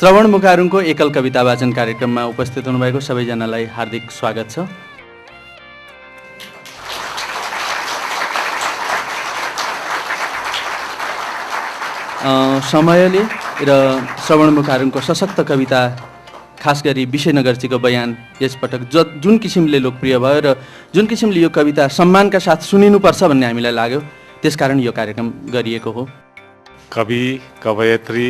श्रवण मुकारुङको एकल कविता वाचन कार्यक्रममा उपस्थित हुनुभएको सबैजनालाई हार्दिक स्वागत छ। समयले र श्रवण मुकारुङको सशक्त कविता, खास गरी विषयनगरजीको बयान यसपटक जुन किसिमले लोकप्रिय भयो र जुन किसिमले यो कविता सम्मानका साथ सुनिनुपर्छ भन्ने हामीलाई लाग्यो, त्यसकारण यो कार्यक्रम गरिएको हो। कवि, कवयत्री,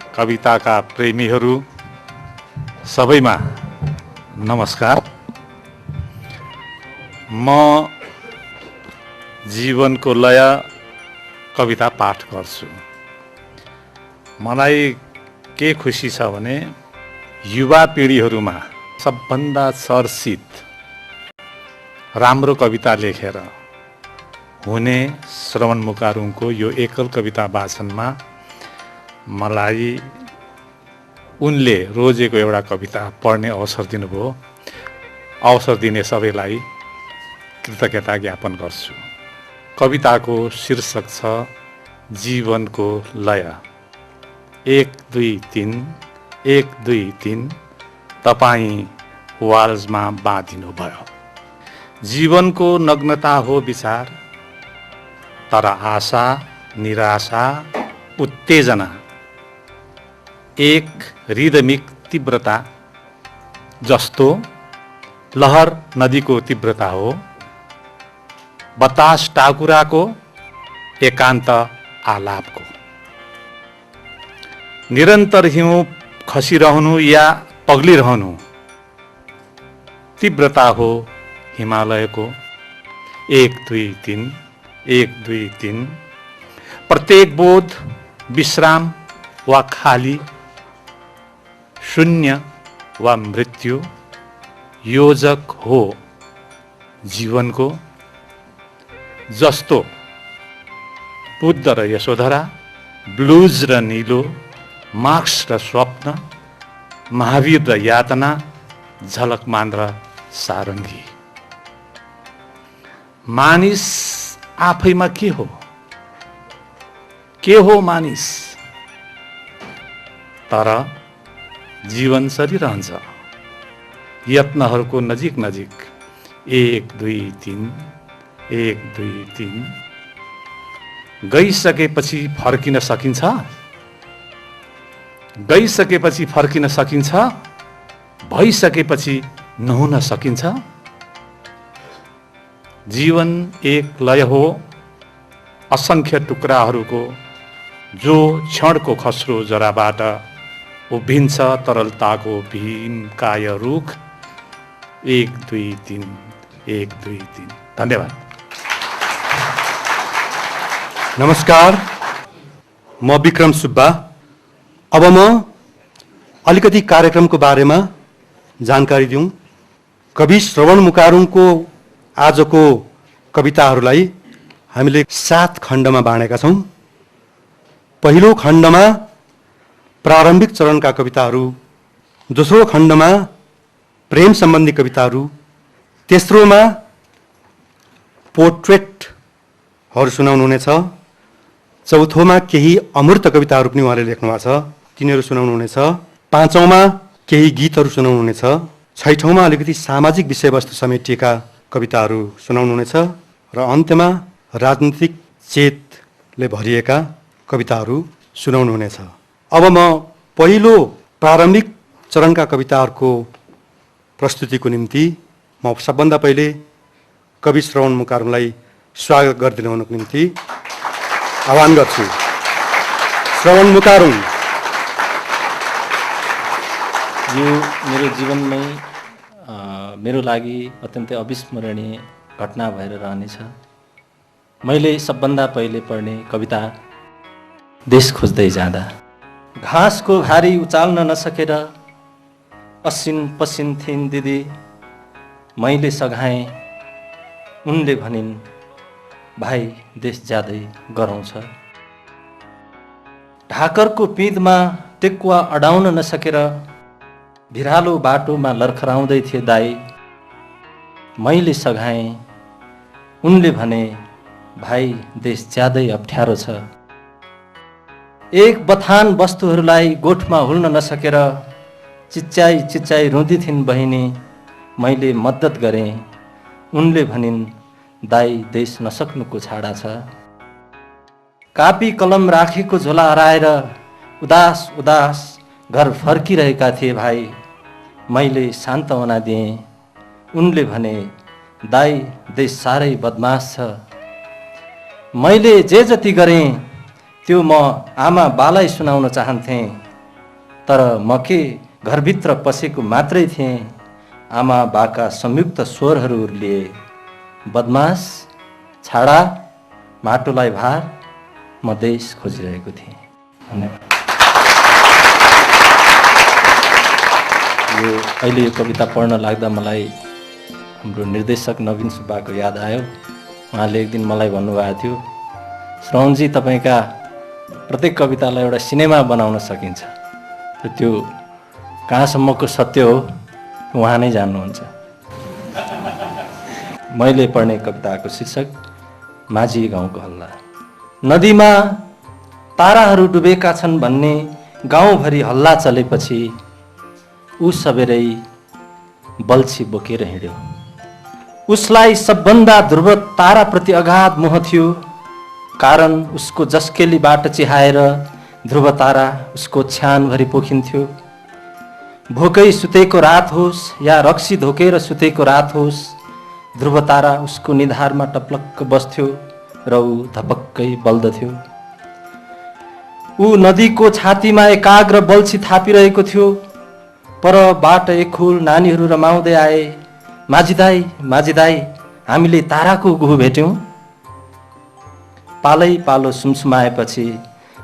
कविताका प्रेमीहरू सबैमा नमस्कार। म जीवनको लय कविता पाठ गर्छु। मलाई के खुसी छ भने युवा पिँढीहरूमा सबभन्दा चर्चित राम्रो कविता लेखेर हुने श्रवण मुकारुङको यो एकल कविता वाचनमा मलाई उनले रोजेको एउटा कविता पढ्ने अवसर दिनुभयो। अवसर दिने सबैलाई कृतज्ञता ज्ञापन गर्छु। कविताको शीर्षक छ जीवनको लय। 1 2 3 1 2 3 तपाईँ वाल्समा बाँधिनु भयो। जीवनको नग्नता हो विचार, तर आशा, निराशा, उत्तेजना एक रिदमिक तीव्रता जस्तो लहर नदीको तीव्रता हो। बतास टाकुराको एकान्त आलापको निरन्तर हिउँ खसिरहनु या पग्लिरहनु तीव्रता हो हिमालयको। 1 2 3 1 2 3 प्रत्येक बोध विश्राम वा खाली, शून्य वा मृत्यु योजक हो जीवनको। जस्तो बुद्ध र यशोधरा, ब्लुज र नीलो, मार्क्स र स्वप्न, महावीर र यातना, झलकमान र सारङ्गी। मानिस आफैमा के हो? के हो मानिस? तर जीवन चलिरहन्छ यत्नहरूको नजिक नजिक। 1 2 3 1 2 3 गइसकेपछि फर्किन सकिन्छ? गइसकेपछि फर्किन सकिन्छ? भइसकेपछि नहुन सकिन्छ? जीवन एक लय हो असंख्य टुक्राहरूको, जो क्षणको खस्रो जराबाट उभिन्छ तरलताको भीमकाय रुख। 1 2 3 1 2 3 धन्यवाद। नमस्कार, म विक्रम सुब्बा। अब म अलिकति कार्यक्रमको बारेमा जानकारी दिउँ। कवि श्रवण मुकारुङको आजको कविताहरूलाई हामीले 7 खण्डमा बाँडेका छौँ। पहिलो खण्डमा प्रारम्भिक चरणका कविताहरू, दोस्रो खण्डमा प्रेम सम्बन्धी कविताहरू, तेस्रोमा पोर्ट्रेटहरू सुनाउनुहुनेछ, चौथोमा केही अमूर्त कविताहरू पनि उहाँले लेख्नुभएको छ, तिनीहरू सुनाउनुहुनेछ, पाँचौँमा केही गीतहरू सुनाउनुहुनेछ, छैठौँमा अलिकति सामाजिक विषयवस्तु समेटिएका कविताहरू सुनाउनुहुनेछ र अन्त्यमा राजनीतिक चेतले भरिएका कविताहरू सुनाउनुहुनेछ। अब म पहिलो प्रारम्भिक चरणका कविताहरूको प्रस्तुतिको निम्ति म सबभन्दा पहिले कवि श्रवण मुकारुङलाई स्वागत गरिदिनु हुनुको निम्ति आह्वान गर्छु। श्रवण मुकारुङ। यो मेरो जीवनमै मेरो लागि अत्यन्तै अविस्मरणीय घटना भएर रहनेछ। मैले सबभन्दा पहिले पढ्ने कविता देश खोज्दै जाँदा। घाँसको घारी उचाल्न नसकेर असिन पसिन थिइन् दिदी, मैले सघाएँ उनले भनिन् भाइ देश ज्यादै गराउँछ। ढाकरको पिँधमा टेकुवा अडाउन नसकेर भिरालो बाटोमा लर्खराउँदै थिए दाई, मैले सघाएँ उनले भने भाइ देश ज्यादै अप्ठ्यारो छ। एक बथान वस्तुहरूलाई गोठमा हुल्न नसकेर चिच्चाइ चिच्चाइ रुँदी थिइन् बहिनी। मैले मद्दत गरेँ, उनले भनिन् दाई देश नसक्नुको छाडा छ। कापी कलम राखेको झोला हराएर उदास उदास घर फर्किरहेका थिए भाइ। मैले सान्त्वना दिएँ, उनले भने दाई देश साह्रै बदमास छ। मैले जे जति गरेँ त्यो म आमा बालाई सुनाउन चाहन्थेँ, तर म के घरभित्र पसेको मात्रै थिएँ। आमा बाका संयुक्त स्वरहरू उर्लिए, बदमास, छाडा, माटोलाई भार, म देश खोजिरहेको थिएँ। धन्यवाद। अहिले यो कविता पढ्न लाग्दा मलाई हाम्रो निर्देशक नवीन सुब्बाको याद आयो। उहाँले एक दिन मलाई भन्नुभएको थियो, श्रवणजी तपाईँका प्रत्येक कवितालाई एउटा सिनेमा बनाउन सकिन्छ। र त्यो कहाँसम्मको सत्य हो उहाँ नै जान्नुहुन्छ। मैले पढ्ने कविताको शीर्षक माझी गाउँको हल्ला। नदीमा ताराहरू डुबेका छन् भन्ने गाउँभरि हल्ला चलेपछि ऊ सबेरै बल्छी बोकेर हिँड्यो। उसलाई सबभन्दा ध्रुव ताराप्रति अगाध मोह थियो, कारण उसको जस्केलीबाट चिहाएर ध्रुव तारा उसको छ्यानभरि पोखिन्थ्यो। भोकै सुतेको रात होस् या रक्सी धोकेर सुतेको रात होस्, ध्रुव तारा उसको निधारमा टप्लक्क बस्थ्यो र ऊ धपक्कै बल्दथ्यो। ऊ नदीको छातीमा एकाग्र बल्छी थापिरहेको थियो। परबाट एक खुल नानीहरू रमाउँदै आए, माझी दाई हामीले ताराको गुहु भेट्यौँ। पालै पालो सुमसुमाएपछि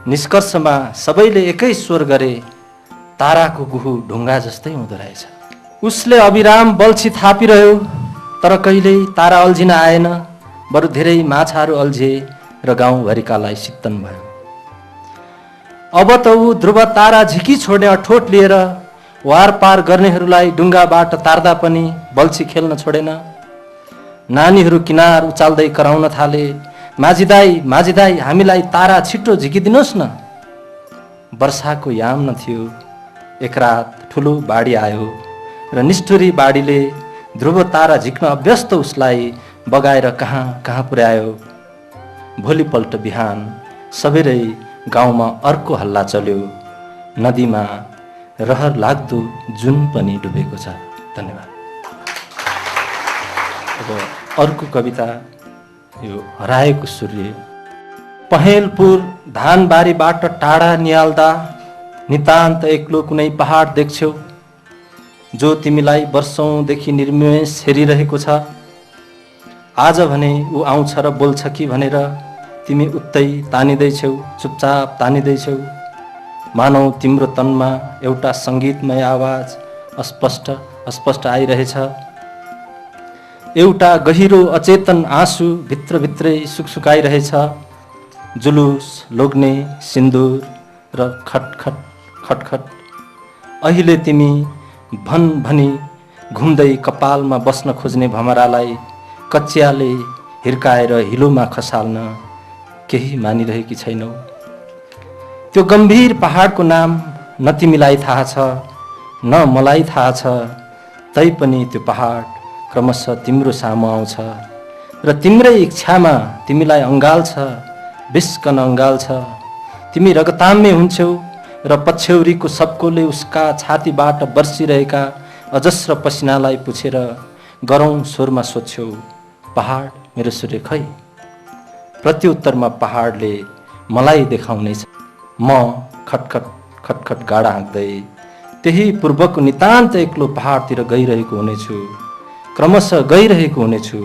निष्कर्षमा सबैले एकै स्वर गरे, ताराको गुहु ढुङ्गा जस्तै हुँदो रहेछ। उसले अविराम बल्छी थापिरह्यो, तर कहिल्यै तारा अल्झिन आएन, बरु धेरै माछाहरू अल्झिए र गाउँभरिकालाई सित्तन भयो। अब त ऊ ध्रुव तारा झिकी छोड्ने अठोट लिएर वारपार गर्नेहरूलाई डुङ्गाबाट तार्दा पनि बल्छी खेल्न छोडेन। नानीहरू किनार उचाल्दै कराउन थाले, माझी दाई हामीलाई तारा छिटो झिकिदिनुहोस् न। वर्षाको याम न थियो। एक रात ठुलो बाढी आयो र निष्ठुरी बाढीले ध्रुव तारा झिक्न अभ्यस्त उसलाई बगाएर कहाँ कहाँ पुर्यायो। भोलिपल्ट बिहान सबेरै गाउँमा अर्को हल्ला चल्यो। नदीमा रहर लाग्दो जुन पनि डुबेको छ। धन्यवाद। अब अर्को कविता, यो हराएको सूर्य। पहेँलपुर धानबारीबाट टाढा निहाल्दा नितान्त एक्लो कुनै पहाड देख्छौ, जो तिमीलाई वर्षौँदेखि निर्मेष हेरिरहेको छ। आज भने ऊ आउँछ र बोल्छ कि भनेर तिमी उतै तानिँदैछौ, चुपचाप तानिँदैछौ। मानौ तिम्रो तनमा एउटा सङ्गीतमय आवाज अस्पष्ट आइरहेछ। एउटा गहिरो अचेतन आँसु भित्रभित्रै सुकसुकाइरहेछ। जुलुस, लोग्ने, सिन्दुर र खटखट खटखट। अहिले तिमी भनी घुम्दै कपालमा बस्न खोज्ने भमरालाई कच्याले हिर्काएर हिलोमा खसाल्न केही मानिरहेकी छैनौ। त्यो गम्भीर पहाडको नाम न तिमीलाई थाहा छ न मलाई थाहा छ। तैपनि त्यो पहाड क्रमशः तिम्रो सामु आउँछ र तिम्रै इच्छामा तिमीलाई अँगाल्छ, बिस्कन अँगाल्छ। तिमी रगताम्य हुन्छौ र पछ्यौरीको सबकोले उसका छातीबाट बर्सिरहेका अजस्र पसिनालाई पुछेर गरौँ स्वरमा सोध्छौ, पहाड मेरो सूर्य खै? प्रत्युत्तरमा पहाडले मलाई देखाउनेछ। म खटखट खटखट गाडा हाँक्दै त्यही पूर्वको नितान्त एक्लो पहाडतिर गइरहेको हुनेछु। क्रमशः गइरहेको हुनेछु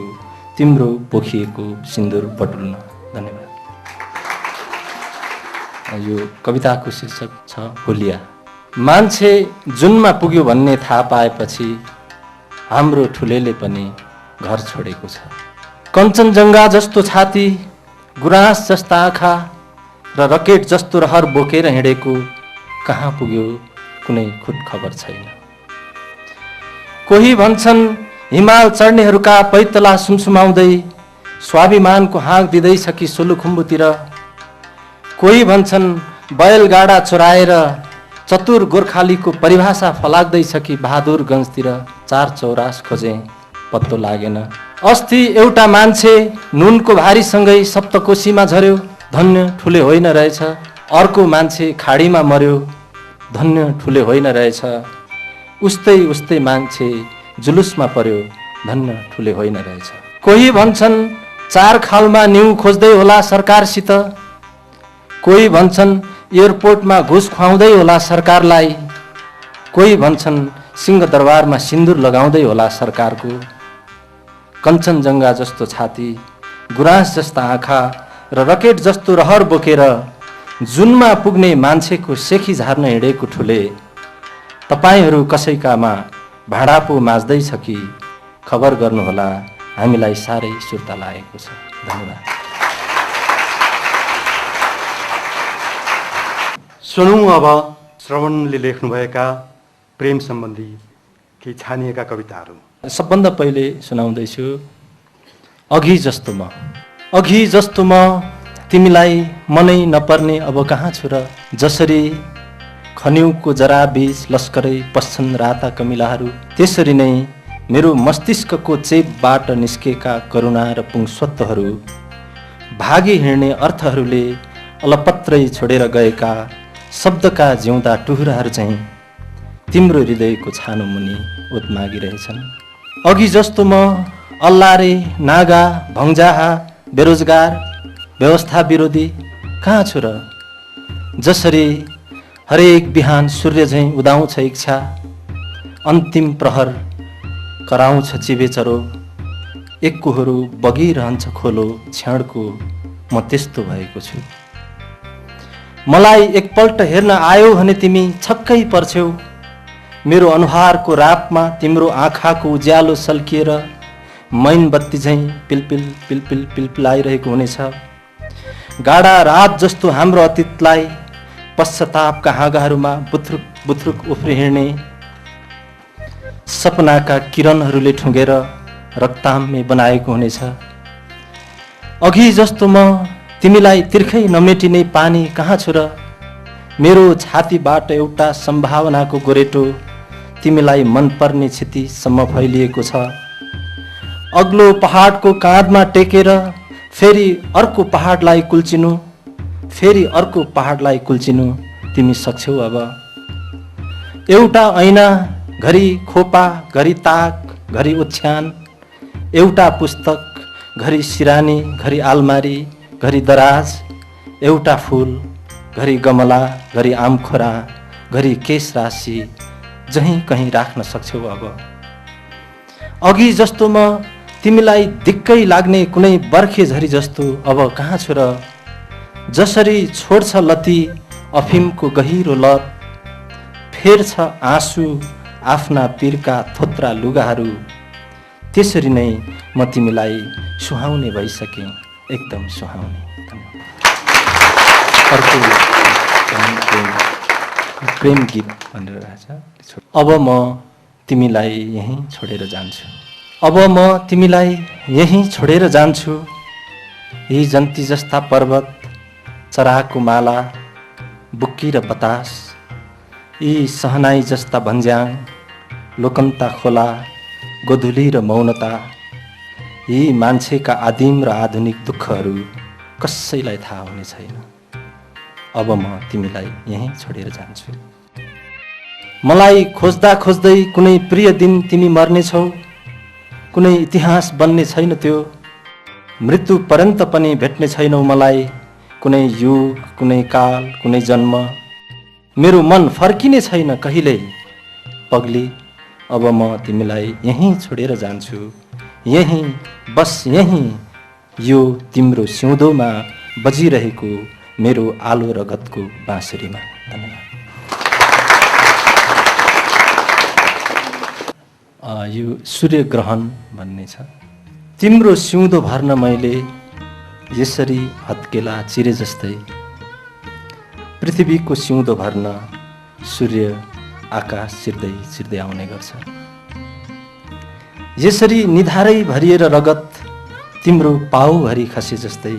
तिम्रो पोखिएको सिन्दुर बटुल्न। धन्यवाद। यो कविताको शीर्षक छ हुलिया। मान्छे जुनमा पुग्यो भन्ने थाहा पाएपछि हाम्रो ठुलेले पनि घर छोडेको छ। कञ्चनजङ्घा जस्तो छाती, गुराँस जस्ता आँखा र रकेट जस्तो रहर बोकेर हिँडेको कहाँ पुग्यो कुनै खुट खबर छैन। कोही भन्छन् हिमाल चढ्नेहरूका पैतला सुमसुमाउँदै स्वाभिमानको हाँक दिँदैछ कि सोलुखुम्बुतिर। कोही भन्छन् बैलगाडा चोराएर चतुर गोर्खालीको परिभाषा फलाग्दैछ कि बहादुरगञ्जतिर 4 चौरास खोजे पत्तो लागेन। अस्ति एउटा मान्छे नुनको भारीसँगै सप्तकोशीमा झर्यो, धन्य ठुले होइन रहेछ। अर्को मान्छे खाडीमा मर्यो, धन्य ठुले होइन रहेछ। उस्तै उस्तै मान्छे जुलुसमा पर्यो, धन्य ठुले होइन रहेछ। कोही भन्छन् 4 खालमा न्यु खोज्दै होला सरकारसित, कोही भन्छन् एयरपोर्टमा घुस खुवाउँदै होला सरकारलाई, कोही भन्छन् सिंहदरबारमा सिन्दुर लगाउँदै होला सरकारको। कञ्चनजङ्घा जस्तो छाती, गुराँस जस्ता आँखा र रकेट जस्तो रहर बोकेर जुनमा पुग्ने मान्छेको सेखी झार्न हिँडेको ठुले, तपाईहरू कसैकामा भाँडा पो माझ्दैछ कि खबर गर्नुहोला, हामीलाई साह्रै सुर्ता लागेको छ। धन्यवाद। सुनौँ अब श्रवणले लेख्नुभएका प्रेम सम्बन्धी केही छानिएका कविताहरू। सबभन्दा पहिले सुनाउँदैछु। अघि जस्तो म, अघि जस्तो म तिमीलाई मनै नपर्ने अब कहाँ छु र। जसरी खन्युको जरा बीच लस्करै पस्छन् राता कमिलाहरू, त्यसरी नै मेरो मस्तिष्कको चेपबाट निस्केका करुणा र पुंसत्वहरू, भागी हिँड्ने अर्थहरूले अलपत्रै छोडेर गएका शब्दका जिउँदा टुहुराहरू चाहिँ तिम्रो हृदयको छानो मुनि ओतमागिरहेछन्। अघि जस्तो म अल्लारे, नागा, भङ्जाहा, बेरोजगार, व्यवस्था विरोधी कहाँ छु र। जसरी हरेक बिहान सूर्य झैँ उदाउँछ इच्छा, अन्तिम प्रहर कराउँछ चिबे चरो, एककुहरू बगिरहन्छ खोलो क्षणको, म त्यस्तो भएको छु। मलाई एकपल्ट हेर्न आयो भने तिमी छक्कै पर्छौ। मेरो अनुहारको रापमा तिम्रो आँखाको उज्यालो सल्किएर मैनबत्ती झैँ पिलपिल पिलपिल पिलपिलाइरहेको हुनेछ। गाडा रात जस्तो हाम्रो अतीतलाई पश्चातापका हाँगाहरूमा बुथ्रुक बुथ्रुक उफ्री हिँड्ने सपनाका किरणहरूले ठुँगेर रक्ताम्य बनाएको हुनेछ। अघि जस्तो म तिमीलाई तिर्खै नमेटिने पानी कहाँ छु र। मेरो छातीबाट एउटा सम्भावनाको गोरेटो तिमीलाई मनपर्ने क्षतिसम्म फैलिएको छ। अग्लो पहाडको काँधमा टेकेर फेरि अर्को पहाडलाई कुल्चिनु, फेरि अर्को पहाडलाई कुल्चिनु तिमी सक्छौ अब। एउटा ऐना घरि खोपा, घरि ताक, घरि ओछ्यान, एउटा पुस्तक घरि सिरानी, घरि आलमारी, घरि दराज, एउटा फूल घरि गमला, घरि आमखोरा, घरि केश राशि जहीँ कहीँ राख्न सक्छौ अब। अघि जस्तो म तिमीलाई दिक्कै लाग्ने कुनै बर्खे झरी जस्तो अब कहाँ छु र। जसरी छोड्छ लती अफिमको गहिरो लत, फेर्छ आँसु आफ्ना पीरका थोत्रा लुगाहरू, त्यसरी नै म तिमीलाई सुहाउने भइसकेँ, एकदम सुहाउने। अर्को प्रेम गीत भनेर रहेछ। अब म तिमीलाई यहीँ छोडेर जान्छु, अब म तिमीलाई यहीँ छोडेर जान्छु। यी जन्ती जस्ता पर्वत, चराको माला, बुक्की र बतास, यी सहनाई जस्ता भन्ज्याङ, लोकन्ता खोला, गोधुली र मौनता, यी मान्छेका आदिम र आधुनिक दुःखहरू कसैलाई थाहा हुने छैन। अब म तिमीलाई यहीँ छोडेर जान्छु। मलाई खोज्दा खोज्दै कुनै प्रिय दिन तिमी मर्नेछौ, कुनै इतिहास बन्ने छैन त्यो, मृत्यु पर्यन्त पनि भेट्ने छैनौ मलाई, कुनै युग, कुनै काल, कुनै जन्म। मेरो मन फर्किने छैन कहिल्यै पगली, अब म तिमीलाई यहीँ छोडेर जान्छु, यहीँ, बस यहीँ, यो तिम्रो सिउँदोमा बजिरहेको मेरो आलो रगतको बाँसुरीमा। धन्यवाद। यो सूर्य ग्रहण भन्ने छ। तिम्रो सिउँदो भर्न मैले यसरी हत्केला चिरे जस्तै, पृथ्वीको सिउँदो भर्न सूर्य आकाश चिर्दै चिर्दै आउने गर्छ। यसरी निधारै भरिएर रगत तिम्रो पाउभरि खसे जस्तै,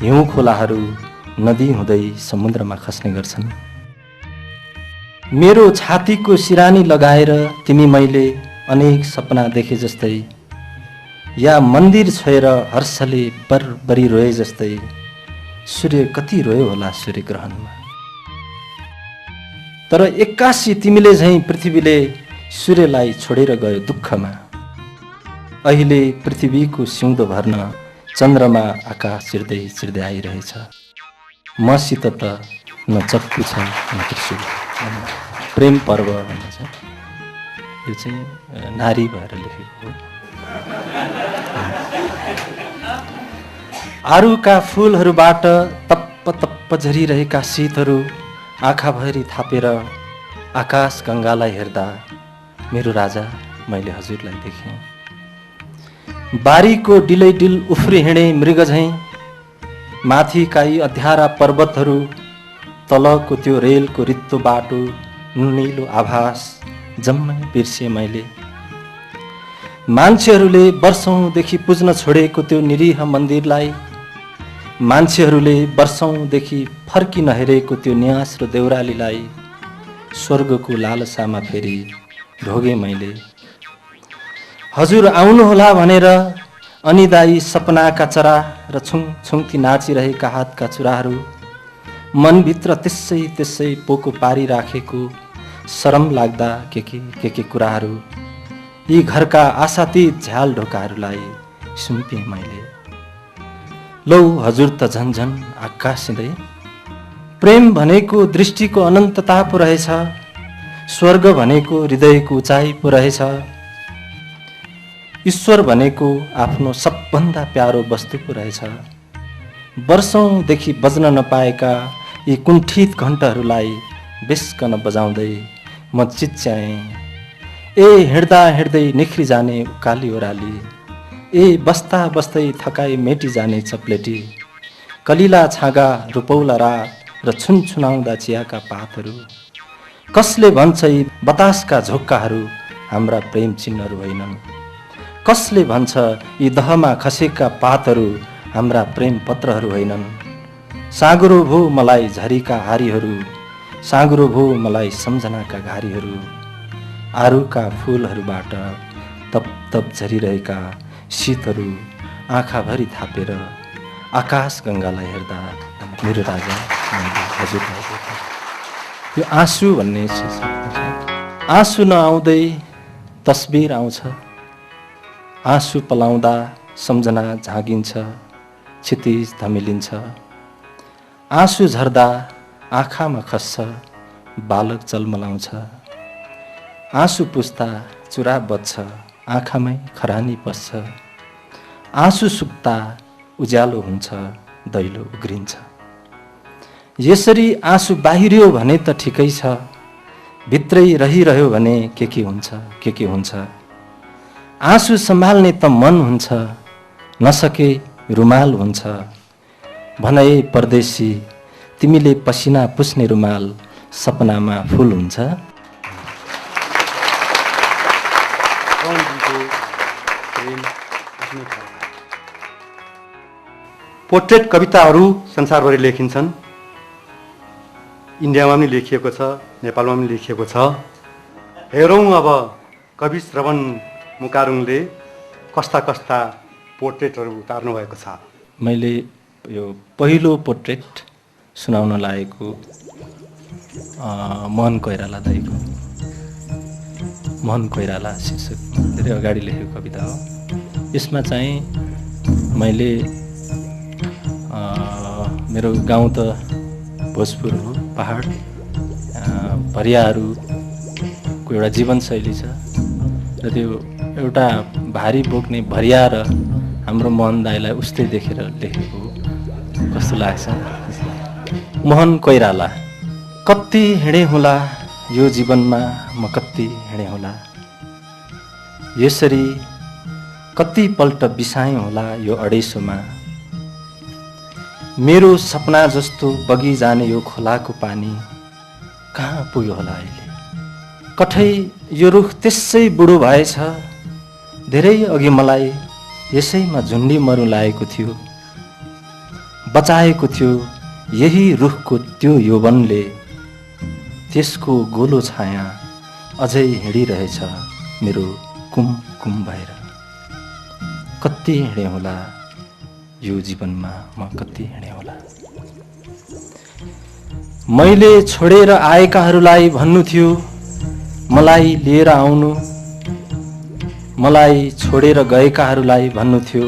हिउँ खोलाहरू नदी हुँदै समुद्रमा खस्ने गर्छन्। मेरो छातीको सिरानी लगाएर तिमी मैले अनेक सपना देखे जस्तै, या मन्दिर छोएर हर्षले बरबरी रोए जस्तै, सूर्य कति रोयो होला सूर्यग्रहणमा। तर एक्कासी तिमीले झैँ पृथ्वीले सूर्यलाई छोडेर गयो दुःखमा। अहिले पृथ्वीको सिउँदो भर्न चन्द्रमा आकाश चिर्दै चिर्दै आइरहेछ। मसित त न चक्कु छ न त्रिशूल। प्रेम पर्व भन्ने छ, यो चाहिँ नारी भएर लेखेको हो। आरुका फुलहरूबाट तप्प तप्प झरिरहेका शीतहरू आँखाभरि थापेर आकाश गङ्गालाई हेर्दा मेरो राजा मैले हजुरलाई देखेँ। बारीको डिलैडिल उफ्री हिँडे मृग झैँ, माथिका यी अध्यारा पर्वतहरू, तलको त्यो रेलको रित्तो बाटो, नुनिलो आभास जम्मै बिर्से मैले। मान्छेहरूले वर्षौँदेखि पुज्न छोडेको त्यो निरीह मन्दिरलाई, मान्छेहरूले वर्षौँदेखि फर्की नहेरेको त्यो न्यास र देउरालीलाई स्वर्गको लालसामा फेरि ढोगे मैले। हजुर आउनुहोला भनेर अनिदायी सपनाका चरा र छुङछुङती नाचिरहेका हातका चुराहरू, मनभित्र त्यसै त्यसै पोको पारिराखेको शरम लाग्दा के कुराहरू, यी घरका आशातीत झ्याल ढोकाहरूलाई सुम्पेँ मैले। लौ हजुर त झन्झन आकाशिँदै, प्रेम भनेको दृष्टिको अनन्तता पो रहेछ, स्वर्ग भनेको हृदयको उचाइ पो रहेछ, ईश्वर भनेको आफ्नो सबभन्दा प्यारो वस्तु पो रहेछ। वर्षौँदेखि बज्न नपाएका यी कुण्ठित घण्टहरूलाई बेस्कन बजाउँदै म चिच्याएँ। ए हिँड्दा हिँड्दै निख्री जाने उकाली ओह्राली, ए बस्दा बस्दै थकाइ मेटी जाने चप्लेटी, कलिला छाँगा रुपौला रात र छुनछुनाउँदा चियाका पातहरू, कसले भन्छ यी बतासका झोक्काहरू हाम्रा प्रेम चिन्हहरू होइनन्, कसले भन्छ यी दहमा खसेका पातहरू हाम्रा प्रेम पत्रहरू होइनन्। साँगुरो भो मलाई झरीका हारीहरू, साँगुरो भो मलाई सम्झनाका घारीहरू, आरुका फुलहरूबाट तप तप झरिरहेका शीतहरू आँखाभरि थापेर आकाश गङ्गालाई हेर्दा मेरो राजा हजुर भएको। यो आँसु भन्ने आँसु नआउँदै तस्बिर आउँछ, आँसु पलाउँदा सम्झना झाँगिन्छ, क्षितिज धमिलिन्छ, आँसु झर्दा आँखामा खस्छ, बालक जलमलाउँछ, आँसु पुस्दा चुरा बज्छ, आँखामै खरानी पस्छ, आँसु सुक्दा उज्यालो हुन्छ, दैलो उग्रिन्छ। यसरी आँसु बाहिरियो भने त ठिकै छ, भित्रै रहिरह्यो भने के हुन्छ। आँसु सम्हाल्ने त मन हुन्छ, नसके रुमाल हुन्छ। भनाए परदेशी तिमीले पसिना पुस्ने रुमाल सपनामा फुल हुन्छ। पोर्ट्रेट कविताहरू संसारभरि लेखिन्छन्। इन्डियामा पनि लेखिएको छ, नेपालमा पनि लेखिएको छ। हेरौँ अब कवि श्रवण मुकारुङले कस्ता कस्ता पोर्ट्रेटहरू उतार्नु भएको छ। मैले यो पहिलो पोर्ट्रेट सुनाउन लागेको मोहन कोइराला दाइको, मोहन कोइराला शीर्षक धेरै अगाडि लेखेको कविता हो। यसमा चाहिँ मैले मेरो गाउँ त भोजपुर हो, पहाड, भरियाहरूको एउटा जीवनशैली छ र त्यो एउटा भारी बोक्ने भरिया र हाम्रो मोहन दाइलाई उस्तै देखेर लेखेको हो कस्तो लाग्छ। मोहन कोइराला। कति हिँडे होला यो जीवनमा म कति हिँडे होला, यसरी कतिपल्ट बिसाएँ होला यो अडेसोमा। मेरो सपना जस्तो बगी जाने यो खोलाको पानी कहाँ पुग्यो होला अहिले। कठै यो रुख त्यसै बुढो भएछ, धेरै अघि मलाई यसैमा झुन्डी मरु लागेको थियो, बचाएको थियो यही रुखको त्यो यौवनले त्यसको गोलो छाया अझै हिँडिरहेछ मेरो कुम कुम भएर। कति हिँडे होला यो जीवनमा म कति हिँडे होला। मैले छोडेर आएकाहरूलाई भन्नु थियो मलाई लिएर आउनु, मलाई छोडेर गएकाहरूलाई भन्नु थियो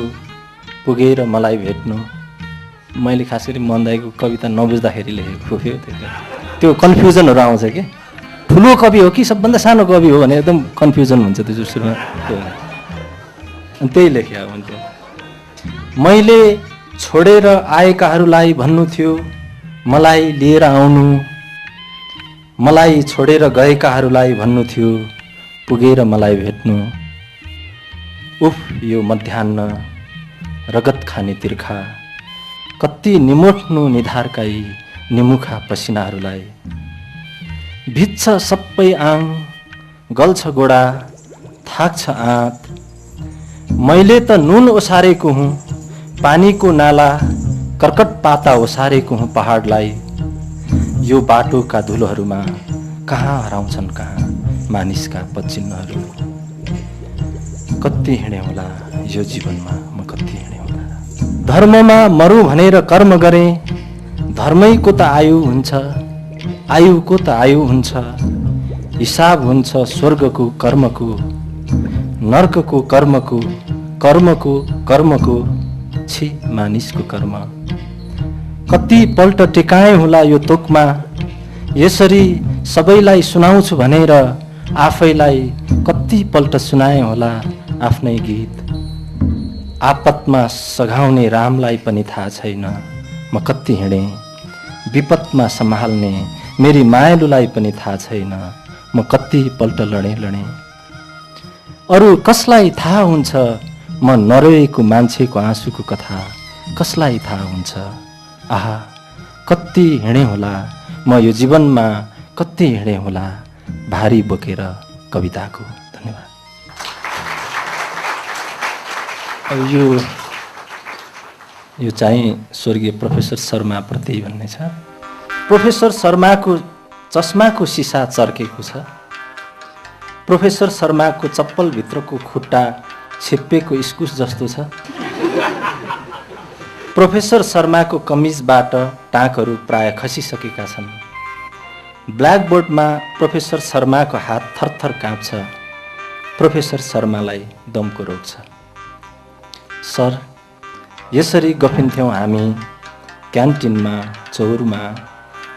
पुगेर मलाई भेट्नु। मैले खास गरी मन दाइको कविता नबुझ्दाखेरि लेखेको थियो। त्यो कन्फ्युजनहरू आउँछ कि ठुलो कवि हो कि सबभन्दा सानो कवि हो भने एकदम कन्फ्युजन हुन्छ त्यो सुरुमा। अनि त्यही लेखेँ अब त्यो मैले छोडेर आएकाहरूलाई भन्नु थियो मलाई लिएर आउनु, मलाई छोडेर गएकाहरूलाई भन्नु थियो पुगेर मलाई भेट्नु। उफ यो मध्याह्न रगत खाने तिर्खा कति निमोट्नु निधारकाई निमुखा पसिनाहरूलाई। भिज्छ सबै आङ गल्छ गोडा थाक्छ आँत। मैले त नुन ओसारेको हुँ पानीको नाला कर्कट पाता ओसारेको हुँ पहाडलाई। यो बाटोका धुलोहरूमा कहाँ हराउँछन् कहाँ मानिसका पचिन्हहरू। कति हिँडे होला यो जीवनमा म कति हिँडे होला। धर्ममा मरु भनेर कर्म गरेँ धर्मैको त आयु हुन्छ, आयुको त आयु हुन्छ। हिसाब हुन्छ स्वर्गको कर्मको नर्कको कर्मको कर्मको कर्मको छी मानिसको कर्म। कति पल्ट टेकाएँ होला यो तोकमा यसरी सबैलाई सुनाउँछु भनेर आफैलाई कति पल्ट सुनाएँ होला आफ्नै गीत। आपतमा सघाउने रामलाई पनि थाहा छैन म कति हिँडेँ। विपतमा सम्हाल्ने मेरी मायालुलाई पनि थाहा छैन म कति पल्ट लडेँ। अरू कसलाई थाहा हुन्छ म नरोएको मान्छेको आँसुको कथा कसलाई थाहा हुन्छ। आहा कति हिँडे होला म यो जीवनमा कति हिँडे होला भारी बोकेर कविताको। धन्यवाद। अब यो चाहिँ स्वर्गीय प्रोफेसर शर्मा प्रति भन्ने छ। प्रोफेसर शर्माको चस्माको सिसा चर्केको छ। प्रोफेसर शर्माको चप्पलभित्रको खुट्टा छिप्पेको इस्कुस जस्तो छ। प्रोफेसर शर्माको कमिजबाट टाँकहरू प्राय खसिसकेका छन्। ब्ल्याकबोर्डमा प्रोफेसर शर्माको हात थरथर काँप्छ। प्रोफेसर शर्मालाई दमको रोग छ। सर यसरी गफिन्थ्यौँ हामी क्यान्टिनमा चौरमा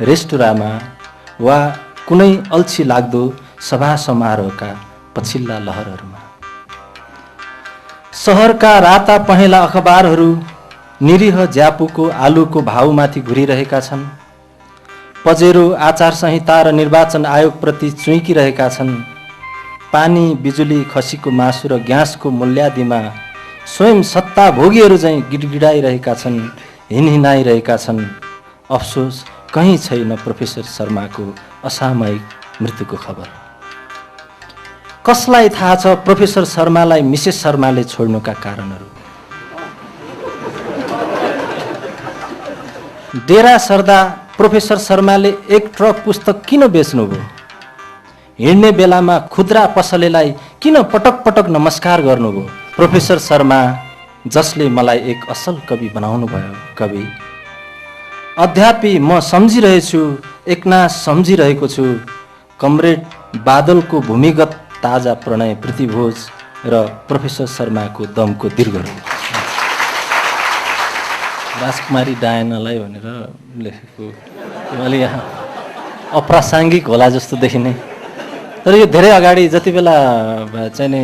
रेस्टुराँमा वा कुनै अल्छी लाग्दो सभा समारोहका पछिल्ला लहरहरूमा। सहरका राता पहेँला अखबारहरू निरीह ज्यापुको आलुको भाउमाथि घुरिरहेका छन्। पजेरो आचार संहिता र निर्वाचन आयोगप्रति चुइकिरहेका छन्। पानी बिजुली खसीको मासु र ग्यासको मूल्यादिमा स्वयं सत्ता भोगीहरू चाहिँ गिडगिडाइरहेका छन्, हिनहिनाइरहेका छन्। अफसोस कहीँ छैन प्रोफेसर शर्माको असामयिक मृत्युको खबर। कसलाई थाहा छ प्रोफेसर शर्मालाई मिसेस शर्माले छोड्नुका कारणहरू। डेरा सर्दा प्रोफेसर शर्माले एक ट्रक पुस्तक किन बेच्नुभयो। हिँड्ने बेलामा खुद्रा पसलेलाई किन पटक पटक नमस्कार गर्नुभयो। प्रोफेसर शर्मा जसले मलाई एक असल कवि बनाउनु भयो। कवि अध्यापी म सम्झिरहेछु, एकनाथ सम्झिरहेको छु। कमरेड बादलको भूमिगत ताजा प्रणय प्रीतिभोज र प्रोफेसर शर्माको दमको दीर्घहरू। राजकुमारी डायनालाई भनेर लेखेको अलि यहाँ अप्रासङ्गिक होला जस्तो देखिने। तर यो धेरै अगाडि जति बेला चाहिँ नि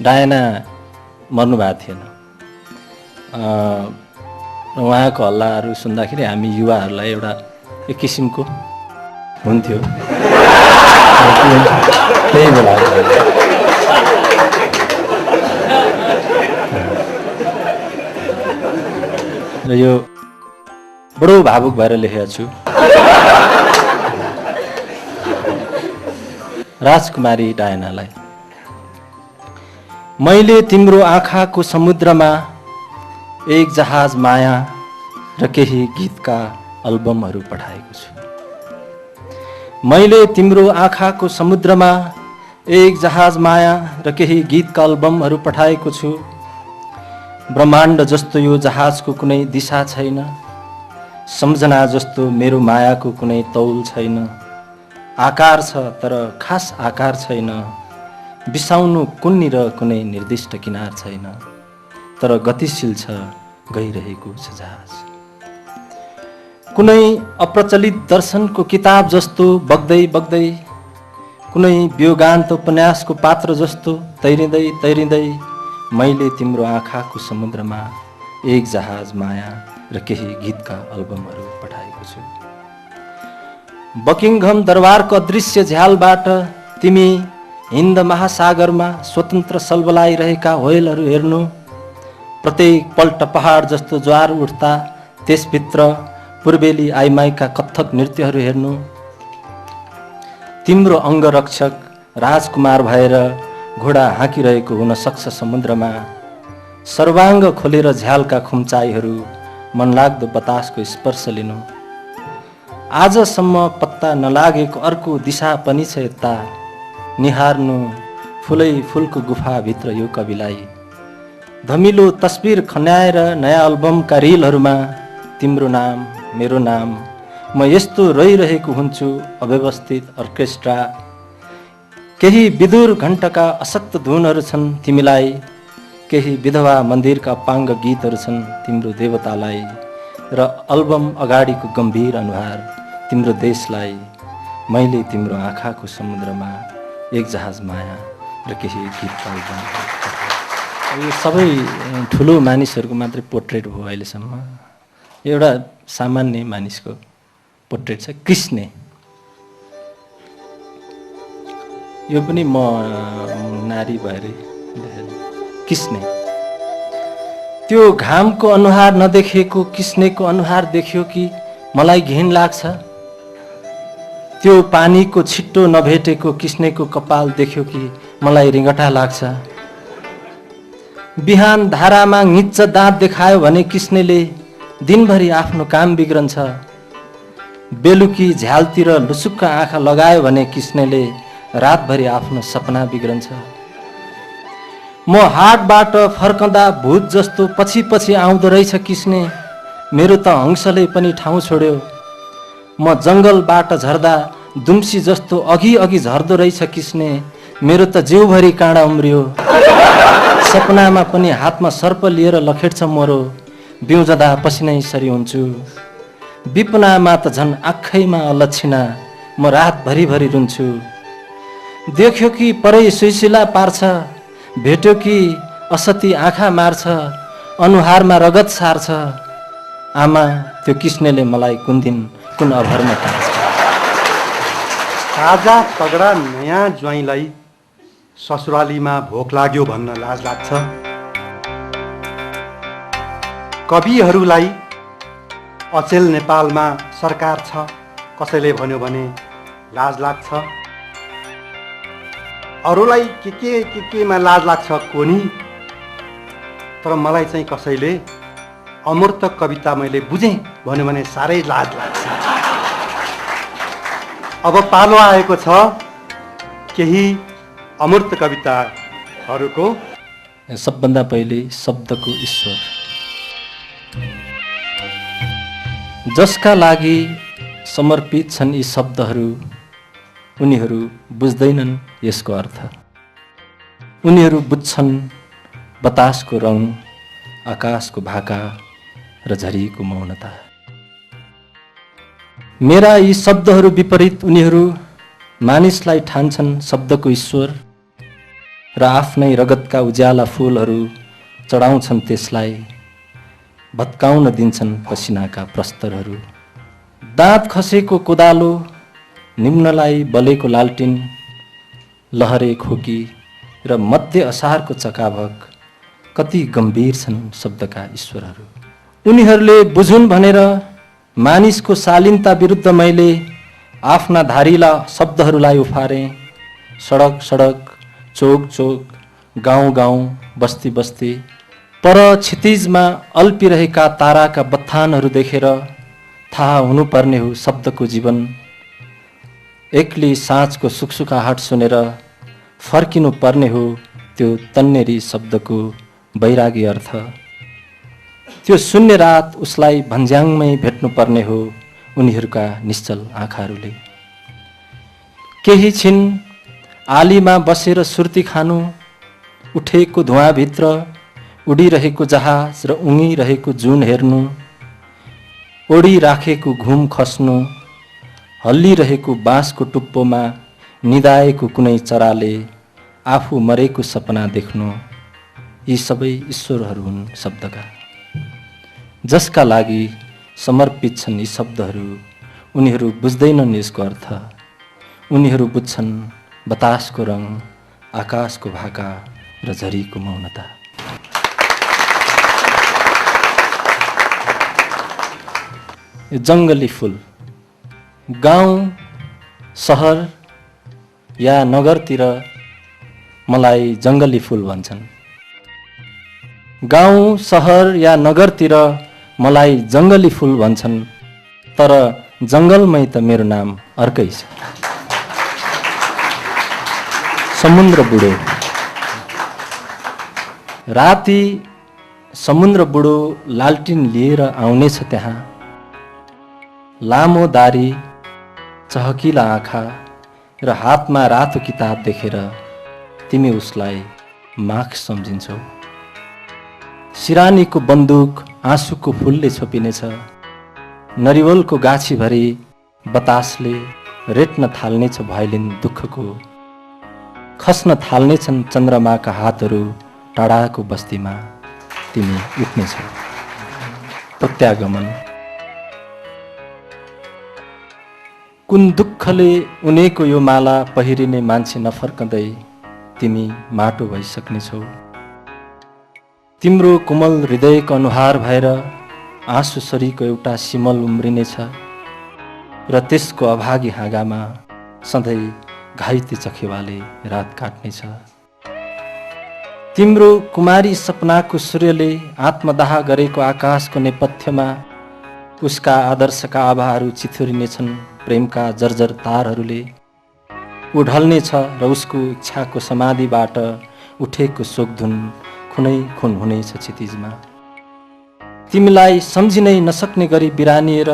डायना मर्नु भएको थिएन, उहाँको हल्लाहरू सुन्दाखेरि हामी युवाहरूलाई एउटा एक किसिमको हुन्थ्यो। त्यही बेला र यो बडो भावुक भएर लेखेको छु। राजकुमारी डायनालाई मैले तिम्रो आँखाको समुद्रमा एक जहाज माया र केही गीतका अल्बमहरू पठाएको छु। मैले तिम्रो आँखाको समुद्रमा एक जहाज माया र केही गीतका अल्बमहरू पठाएको छु। ब्रह्माण्ड जस्तो यो जहाजको कुनै दिशा छैन, सम्झना जस्तो मेरो मायाको कुनै तौल छैन। आकार छ तर खास आकार छैन, बिसाउनु कुन्नी र कुनै निर्दिष्ट किनार छैन, तर गतिशील छ गइरहेको छ जहाज। कुनै अप्रचलित दर्शनको किताब जस्तो बग्दै बग्दै, कुनै वियोगान्त उपन्यासको पात्र जस्तो तैरिँदै तैरिँदै मैले तिम्रो आँखाको समुद्रमा एक जहाज माया र केही गीतका अल्बमहरू पठाएको छु। बकिङहम दरबारको अदृश्य झ्यालबाट तिमी हिन्द महासागरमा स्वतन्त्र सलबलाइरहेका व्हेलहरू हेर्नु, प्रत्येक पल्ट पहाड जस्तो ज्वार उठ्दा त्यसभित्र पूर्वेली आइमाईका कथक नृत्यहरू हेर्नु, तिम्रो अङ्गरक्षक राजकुमार भएर घोडा हाँकिरहेको हुन सक्छ समुद्रमा, सर्वाङ्ग खोलेर झ्यालका खुम्चाइहरू मनलाग्दो बतासको स्पर्श लिनु। आजसम्म पत्ता नलागेको अर्को दिशा पनि छ यता, निहार्नु फुलै फुलको गुफाभित्र यो कविलाई। धमिलो तस्बिर खन्याएर नयाँ अल्बमका रिलहरूमा तिम्रो नाम मेरो नाम, म यस्तो रहिरहेको हुन्छु अव्यवस्थित अर्केस्ट्रा। केही विदुर घण्टका अशक्त धुनहरू छन् तिमीलाई, केही विधवा मन्दिरका अपाङ्ग गीतहरू छन् तिम्रो देवतालाई, र अल्बम अगाडिको गम्भीर अनुहार तिम्रो देशलाई। मैले तिम्रो आँखाको समुद्रमा एक जहाज माया र केही गीतका अल्बम। यो सबै ठुलो मानिसहरूको मात्रै पोर्ट्रेट भयो अहिलेसम्म। एउटा सामान्य मानिसको पोर्ट्रेट छ, कृष्ण। यो पनि म नारी भएर कृष्ण। त्यो घामको अनुहार नदेखेको कृष्णको अनुहार देख्यो कि मलाई घिन लाग्छ। त्यो पानीको छिट्टो नभेटेको कृष्णको कपाल देख्यो कि मलाई रिङ्गटा लाग्छ। बिहान धारामा घिच्च दाँत देखायो भने कृष्णले दिनभरि आफ्नो काम बिग्रन्छ। बेलुकी झ्यालतिर लुसुक्क आँखा लगायो भने कृष्णले रातभरि आफ्नो सपना बिग्रन्छ। म हाटबाट फर्कँदा भूत जस्तो पछि पछि आउँदो रहेछ कृष्ण, मेरो त हंसले पनि ठाउँ छोड्यो। म जङ्गलबाट झर्दा दुम्सी जस्तो अघि अघि झर्दो रहेछ कृष्ण, मेरो त जिउभरि काँडा उम्रियो। सपनामा पनि हातमा सर्प लिएर लखेट्छ मोरो, बिउजदा पसिनै सरी हुन्छु। विपनामा त झन् आँखैमा अलक्षिणा, म रातभरि भरि रुन्छु। देख्यो कि परै सुइसिला पार्छ, भेट्यो कि असती आँखा मार्छ, अनुहारमा रगत सार्छ। आमा त्यो कृष्णले मलाई कुन दिन कुन अभरमा पार्छ। ताजा तगडा नयाँ ज्वाइँलाई ससुरालीमा भोक लाग्यो भन्न लाज लाग्छ। कविहरूलाई अचेल नेपालमा सरकार छ कसैले भन्यो भने लाज लाग्छ। अरूलाई केमा लाज लाग्छ कोनी, तर मलाई चाहिँ कसैले अमूर्त कविता मैले बुझेँ भन्यो भने साह्रै लाज लाग्छ। अब पालो आएको छ केही अमूर्त कविताहरूको। सबभन्दा पहिले शब्दको ईश्वर। जसका लागि समर्पित छन् यी शब्दहरू, उनीहरू बुझ्दैनन् यसको अर्थ। उनीहरू बुझ्छन् बतासको रङ, आकाशको भाका र झरीको मौनता। मेरा यी शब्दहरू विपरीत उनीहरू मानिसलाई ठान्छन् शब्दको ईश्वर र आफ्नै रगतका उज्याला फुलहरू चढाउँछन् त्यसलाई, भत्काउन दिन्छन् पसिनाका प्रस्तरहरू। दाँत खसेको कोदालो, निम्नलाई बलेको लालटिन, लहरे खोकी र मध्य असारको चकाभक, कति गम्भीर छन् शब्दका ईश्वरहरू। उनीहरूले बुझुन् भनेर मानिसको शालीनता विरुद्ध मैले आफ्ना धारिला शब्दहरूलाई उफारेँ। सडक सडक, चोक चोक, गाउँ गाउँ, बस्ती बस्ती, पर क्षितिजमा अल्पिरहेका ताराका बत्थानहरू देखेर थाहा हुनुपर्ने हो शब्दको जीवन। एक्लै साँझको सुखसुखाहट सुनेर फर्किनु पर्ने हो त्यो तन्नेरी शब्दको वैरागी अर्थ। त्यो शून्य रात उसलाई भन्ज्याङमै भेट्नु पर्ने हो उनीहरूका निश्चल आँखाहरूले। केही छिन आलीमा बसेर सुर्ती खानु, उठेको धुवाँभित्र उडिरहेको जहाज र उङ्गिरहेको जुन हेर्नु, ओडिराखेको घुम खस्नु, हल्लिरहेको बाँसको टुप्पोमा निदाएको कुनै चराले आफू मरेको सपना देख्नु, यी सबै ईश्वरहरू हुन् शब्दका। जसका लागि समर्पित छन् यी शब्दहरू, उनीहरू बुझ्दैनन् यसको अर्थ। उनीहरू बुझ्छन् बतासको रङ, आकाशको भाका र झरीको मौनता। यो जङ्गली फुल गाउँ सहर या नगरतिर मलाई जङ्गली फुल भन्छन्। गाउँ सहर या नगरतिर मलाई जङ्गली फुल भन्छन्, तर जङ्गलमै त मेरो नाम अर्कै छ। समुद्र बुढो। राति समुद्र बुढो लालटिन लिएर आउनेछ त्यहाँ। लामो दारी, चहकिला आँखा र हातमा रातो किताब देखेर तिमी उसलाई माख सम्झिन्छौ। सिरानीको बन्दुक आँसुको फुलले छोपिनेछ। नरिवलको गाछीभरि बतासले रेट्न थाल्नेछ भयलिन दुःखको। खस्न थाल्नेछन् चन्द्रमाका हातहरू टाढाको बस्तीमा, तिमी उठ्नेछौ। प्रत्यागमन। कुन दुःखले उनेको यो माला पहिरिने मान्छे नफर्कँदै तिमी माटो भइसक्नेछौ। तिम्रो कोमल हृदयको अनुहार भएर आँसुसरीको एउटा सिमल उम्रिनेछ र त्यसको अभागी हाँगामा सधैँ घाइते चखेवाले रात काट्नेछ। तिम्रो कुमारी सपनाको सूर्यले आत्मदाह गरेको आकाशको नेपथ्यमा उसका आदर्शका आभाहरू चिथुरिनेछन्। प्रेमका जर्जर तारहरूले ऊ ढल्नेछ र उसको इच्छाको समाधिबाट उठेको शोकधुन खुनै खुन हुनेछ क्षितिजमा। तिमीलाई सम्झिनै नसक्ने गरी बिरानिएर,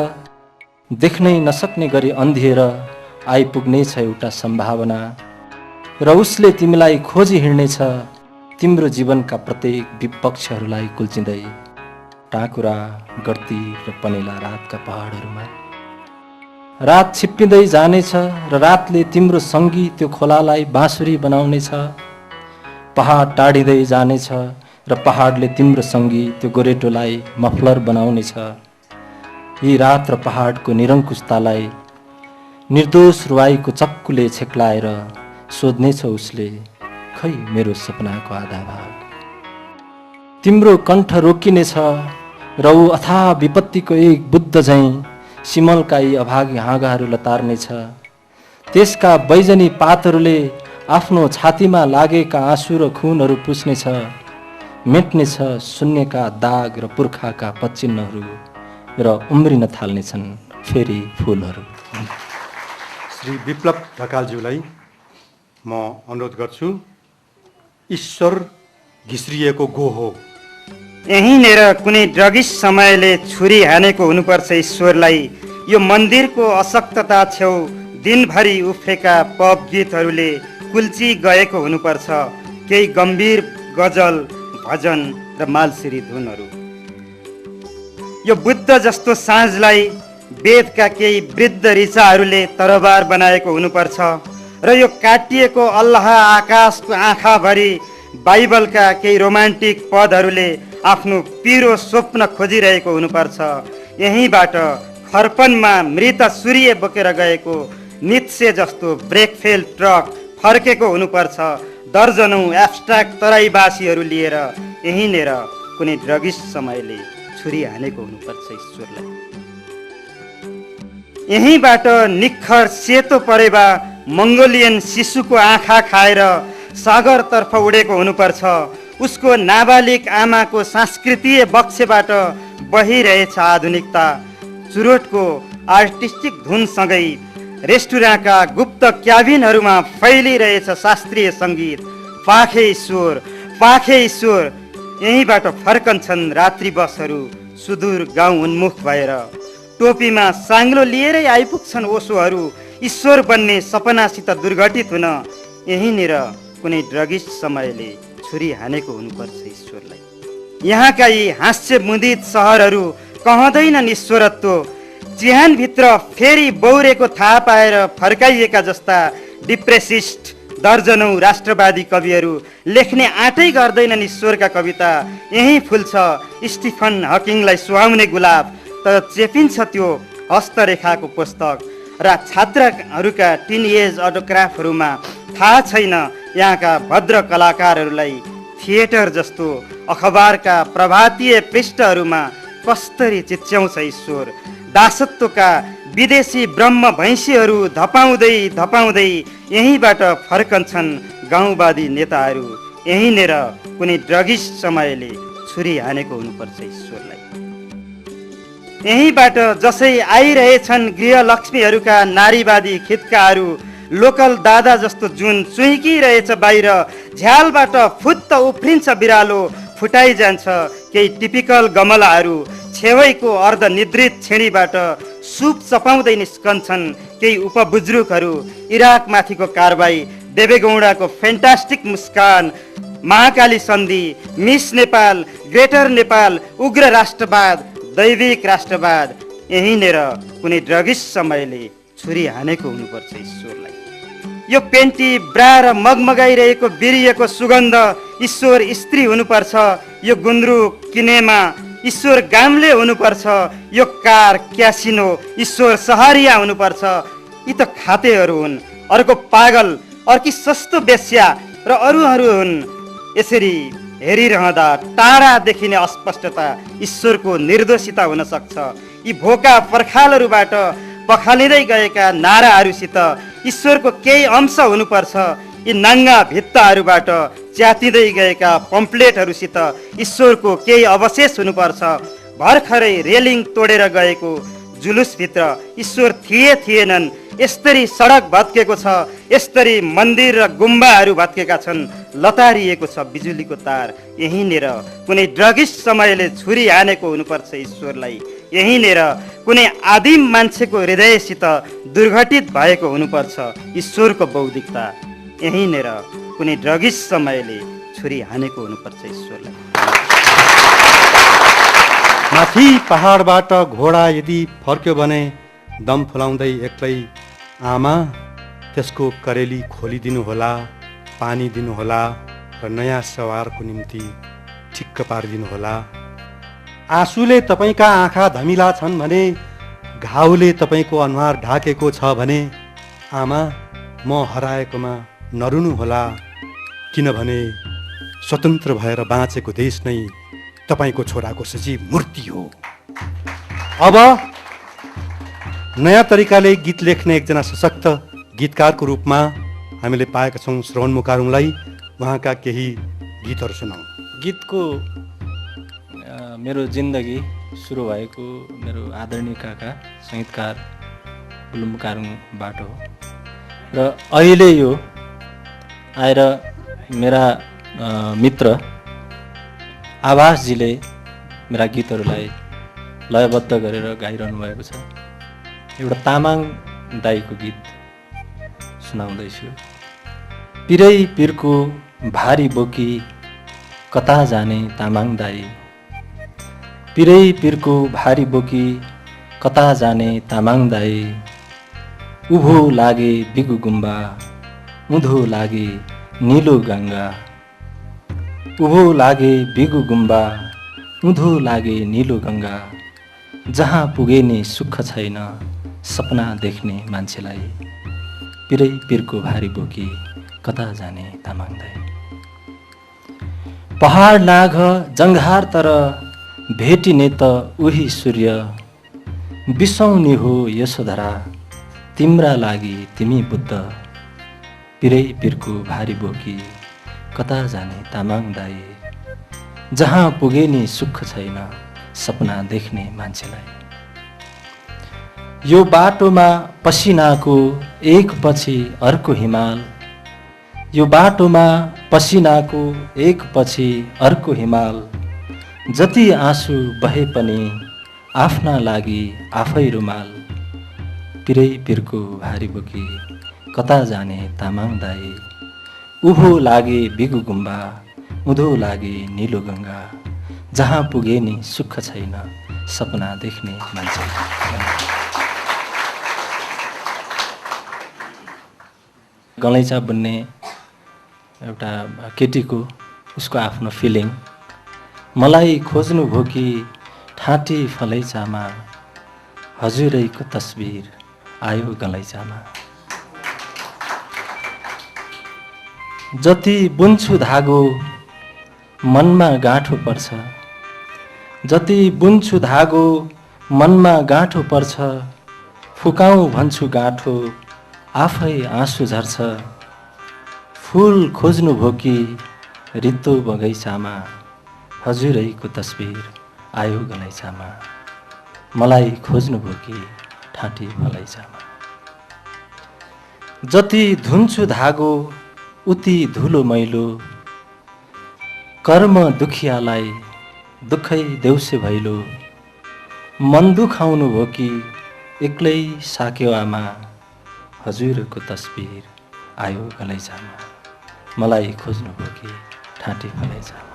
देख्नै नसक्ने गरी अन्धिएर आइपुग्नेछ एउटा सम्भावना र उसले तिमीलाई खोजी हिँड्नेछ तिम्रो जीवनका प्रत्येक विपक्षहरूलाई कुल्चिँदै टाकुरा, गर्ती र पनेला रातका पहाडहरूमा। रात छिप्पिँदै जानेछ र रातले तिम्रो सङ्गी त्यो खोलालाई बाँसुरी बनाउनेछ। पहाड टाढिँदै जानेछ र पहाडले तिम्रो सङ्गी त्यो गोरेटोलाई मफलर बनाउनेछ। यी रात र पहाडको निरङ्कुशतालाई निर्दोष रुवाईको चक्कुले छेक्लाएर सोध्नेछ उसले, खै मेरो सपनाको आधा भाग। तिम्रो कण्ठ रोकिनेछ र ऊ अथाह विपत्तिको एक बुद्ध झैँ सिमलका यी अभागी हाँगाहरू लतार्नेछ। त्यसका बैजनी पातहरूले आफ्नो छातीमा लागेका आँसु र खुनहरू पुस्नेछ। मेट्नेछ शून्यका दाग र पुर्खाका पचिन्हहरू र उम्रिन थाल्नेछन् फेरि फुलहरू। श्री विप्लव ढकालज्यूलाई म अनुरोध गर्छु। ईश्वर घिस्रिएको गो हो। यहीँनिर कुनै ड्रगिस समयले छुरी हानेको हुनुपर्छ ईश्वरलाई। यो मन्दिरको अशक्तता छेउ दिनभरि उफ्रेका पप गीतहरूले कुल्ची गएको हुनुपर्छ केही गम्भीर गजल, भजन र मालसिरी धुनहरू। यो बुद्ध जस्तो साँझलाई वेदका केही वृद्ध ऋचाहरूले तरबार बनाएको हुनुपर्छ र यो काटिएको अल्लाह आकाशको आँखाभरि बाइबलका केही रोमान्टिक पदहरूले आफ्नो पिरो स्वप्न खोजिरहेको हुनुपर्छ। यहीँबाट खर्पनमा मृत सूर्य बोकेर गएको नित्से जस्तो ब्रेकफेल ट्रक फर्केको हुनुपर्छ। दर्जनौं एब्स्ट्र्याक्ट तराईवासीहरू लिएर यहीँनिर कुनै ड्रगिस समयले छुरी हानेको हुनुपर्छ ईश्वरलाई। यहीँबाट निखर सेतो परेवा मङ्गोलियन शिशुको आँखा खाएर सागरतर्फ उडेको हुनुपर्छ। उसको नाबालिग आमाको सांस्कृतिक बक्सेबाट बहिरहेछ आधुनिकता। चुरोटको आर्टिस्टिक धुनसँगै रेस्टुराँका गुप्त क्याबिनहरूमा फैलिरहेछ शास्त्रीय सङ्गीत। पाखे ईश्वर यहीँबाट फर्कन्छन् रात्रि बसहरू सुदूर गाउँ उन्मुख भएर। टोपीमा साङ्लो लिएरै आइपुग्छन् ओसोहरू ईश्वर बन्ने सपनासित दुर्घटित हुन। यहीँनिर कुनै ड्रगिस्ट समयले छुरी हानेको हुनुपर्छ ईश्वरलाई। यहाँका यी हास्य मुदित सहरहरू कहँदैनन् ईश्वरत्व। चिहानभित्र फेरि बौरेको थाहा पाएर फर्काइएका जस्ता डिप्रेसिस्ट दर्जनौं राष्ट्रवादी कविहरू लेख्ने आँटै गर्दैनन् ईश्वरका कविता। यहीँ फुल्छ स्टिफन हकिङलाई सुहाउने गुलाब, तर चेपिन्छ त्यो हस्तरेखाको पुस्तक र छात्रहरूका टिन एज अटोग्राफहरूमा। थाहा छैन यहाँका भद्र कलाकारहरूलाई थिएटर जस्तो अखबारका प्रभातीय पृष्ठहरूमा कसरी चिच्याउँछ ईश्वर। दासत्वका विदेशी ब्रह्म भैँसीहरू धपाउँदै यहीँबाट फर्कन्छन् गाउँवादी नेताहरू। यहीँनिर कुनै ड्रगिस्ट समयले छुरी हानेको हुनुपर्छ ईश्वरलाई। यहीँबाट जसै आइरहेछन् गृहलक्ष्मीहरूका नारीवादी खित्काहरू, लोकल दादा जस्तो जुन चुइकिरहेछ बाहिर, झ्यालबाट फुत्त उफ्रिन्छ बिरालो, फुटाइजान्छ केही टिपिकल गमलाहरू। छेवैको अर्धनिद्रित छेडीबाट सुप चपाउँदै निस्कन्छन् केही उपबुज्रुकहरू। इराकमाथिको कारबाही, देवेगौडाको फ्यान्टास्टिक मुस्कान, महाकाली सन्धि, मिस नेपाल, ग्रेटर नेपाल, उग्र राष्ट्रवाद, दैविक राष्ट्रवाद। यहीँनिर कुनै ड्रगिस्ट समयले छुरी हानेको हुनुपर्छ ईश्वरलाई। यो पेन्टी ब्रा र मगमगाइरहेको बिरिएको सुगन्ध ईश्वर स्त्री हुनुपर्छ। यो गुन्द्रुक किनेमा ईश्वर गाम्ले हुनुपर्छ। यो कार क्यासिनो ईश्वर सहरिया हुनुपर्छ। यी त खातेहरू हुन्, अर्को पागल, अर्की सस्तो बेस्या र अरूहरू हुन्। यसरी हेरिरहँदा टाढा देखिने अस्पष्टता ईश्वरको निर्दोषिता हुन सक्छ। यी भोका पर्खालहरूबाट पखालिँदै गएका नाराहरूसित ईश्वरको केही अंश हुनुपर्छ। यी नाङ्गा भित्ताहरूबाट च्यातिँदै गएका पम्पलेटहरूसित ईश्वरको केही अवशेष हुनुपर्छ। भर्खरै रेलिङ तोडेर गएको जुलुसभित्र ईश्वर थिएनन्। यस्तरी सडक भत्केको छ, यस्तरी मन्दिर र गुम्बाहरू भत्केका छन्, लतारिएको छ बिजुलीको तार। यहीँनिर कुनै ड्रगिस्ट समयले छुरी हानेको हुनुपर्छ ईश्वरलाई। यहीँनिर कुनै आदिम मान्छेको हृदयसित दुर्घटित भएको हुनुपर्छ ईश्वरको बौद्धिकता। यहीँनिर कुनै ड्रगिस्ट समयले छुरी हानेको हुनुपर्छ ईश्वरलाई। माथि पहाडबाट घोडा यदि फर्क्यो भने दम फुलाउँदै एक्लै आमा त्यसको करेली खोलिदिनु होला, पानी दिनुहोला र नयाँ सवारको निम्ति ठिक्क पारिदिनु होला। आँसुले तपाईँका आँखा धमिला छन् भने, घाउले तपाईँको अनुहार ढाकेको छ भने, आमा म हराएकोमा नरुनु होला, किनभने स्वतन्त्र भएर बाँचेको देश नै तपाईँको छोराको सजीव मूर्ति हो। अब नयाँ तरिकाले गीत लेख्ने एकजना सशक्त गीतकारको रूपमा हामीले पाएका छौँ श्रवण मुकारुङलाई। उहाँका केही गीतहरू सुनाउँ। गीतको मेरो जिन्दगी सुरु भएको मेरो आदरणीय काका सङ्गीतकार गुलुम मुकारुङबाट हो र अहिले यो आएर मेरा मित्र आभासजीले मेरा गीतहरूलाई लयबद्ध गरेर गाइरहनु भएको छ। एउटा तामाङ दाईको गीत सुनाउँदैछु। पिरै पिरको भारी बोकी कता जाने तामाङ दाई, पिरै पिरको भारी बोकी कता जाने तामाङ दाई, उभो लागे बिगु गुम्बा उँधो लागे निलो गङ्गा, उभो लागे बिगु गुम्बा उँधो लागे निलो गङ्गा, जहाँ पुगे नि सुख छैन सपना देख्ने मान्छेलाई, पिरै पिरको भारी बोकी कता जाने तामाङ दाई। पहाड नाघ जङ्घार तर भेटिने त उही सूर्य, बिसाउने हो यशोधरा तिम्रा लागि तिमी बुद्ध, पिरै पिरको भारी बोकी कता जाने तामाङ दाई, जहाँ पुगे नि सुख छैन सपना देख्ने मान्छेलाई। यो बाटोमा पसिनाको एकपछि अर्को हिमाल, यो बाटोमा पसिनाको एकपछि अर्को हिमाल, जति आँसु बहे पनि आफ्ना लागि आफै रुमाल, पिरै पिरको भारी बोकी कता जाने तामाङ दाई, उभो लागे बिगु गुम्बा, उधो लागे निलो गङ्गा, जहाँ पुगे नि सुख छैन सपना देख्ने मान्छे। गलैँचा बुन्ने एउटा केटीको उसको आफ्नो फिलिङ, मलाई खोज्नु भो कि ठाँटी फलैचामा, हजुरैको तस्बिर आयो गलैँचामा। जति बुन्छु धागो मनमा गाँठो पर्छ, जति बुन्छु धागो मनमा गाँठो पर्छ, फुकाउँ भन्छु गाँठो आफै आँसु झर्छ। फुल खोज्नु भो कि रित्तो बगैँचामा, हजुरैको तस्बिर आयो गलैँचामा, मलाई खोज्नु भो कि ठाँटी फलैचामा। जति धुन्छु धागो उति धुलो मैलो, कर्म दुखियालाई दुखै देउसे भैलो, मन दुखाउनु भो कि एक्लै साक्यो आमा, हजुरको तस्बिर आयो गलैँचामा, मलाई खोज्नु भो कि ठाँटी फलैचामा।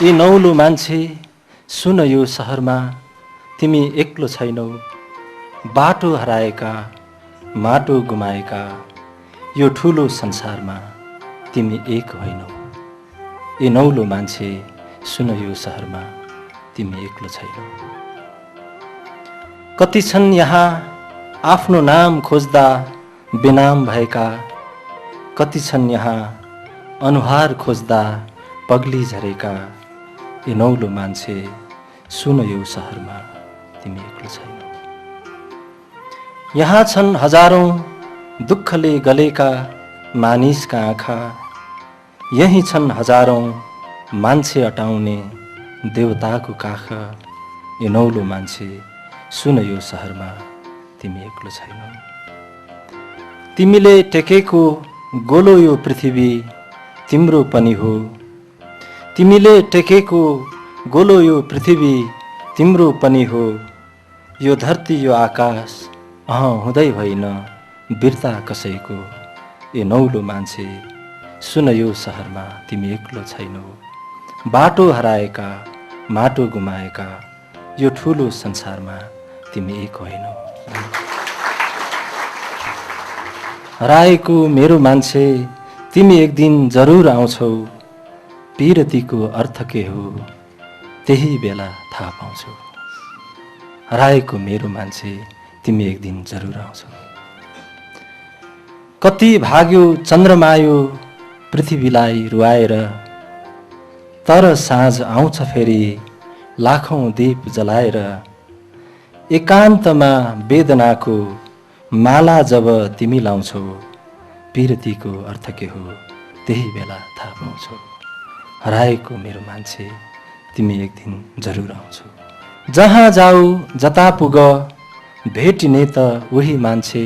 यी नौलो मान्छे सुन यो सहरमा, तिमी एक्लो छैनौ, बाटो हराएका माटो गुमाएका, यो ठुलो संसारमा तिमी एक होइनौ। यी नौलो मान्छे सुन यो सहरमा, तिमी एक्लो छैनौ। कति छन् यहाँ आफ्नो नाम खोज्दा बेनाम भएका, कति छन् यहाँ अनुहार खोज्दा पगली झरेका, यी नौलो मान्छे सुन यो सहरमा, तिमी एक्लो छैनौ। यहाँ छन् हजारौं दुःखले गलेका मानिसका आँखा, यही छन् हजारौं मान्छे अटाउने देवताको काख, यो नौलो मान्छे सुन यो सहरमा, तिमी एक्लो छैनौ। तिमीले टेकेको गोलो यो पृथ्वी तिम्रो पनि हो, तिमीले टेकेको गोलो यो पृथ्वी तिम्रो पनि हो, यो धरती यो आकाश हुँदै होइन वीरता कसैको, ए नौलो मान्छे सुन यो सहरमा, तिमी एक्लो छैनौ। बाटो हराएका माटो गुमाएका, यो ठुलो संसारमा तिमी एक होइनौ। हराएको मेरो मान्छे तिमी एक दिन जरुर आउँछौ, पीरतीको अर्थ के हो त्यही बेला थाहा पाउँछौ। हराएको मेरो मान्छे तिमी एक दिन जरुर आउँछौ। कति भाग्यो चन्द्रमायो पृथ्वीलाई रुवाएर, तर साँझ आउँछ फेरि लाखौं दीप जलाएर, एकान्तमा वेदनाको माला जब तिमी लाउँछौ, पीरतीको अर्थ के हो त्यही बेला थाहा पाउँछौ। हराएको मेरो मान्छे तिमी एक दिन जरुर आउँछौ। जहाँ जाऊ जता पुग भेटिने त उही मान्छे,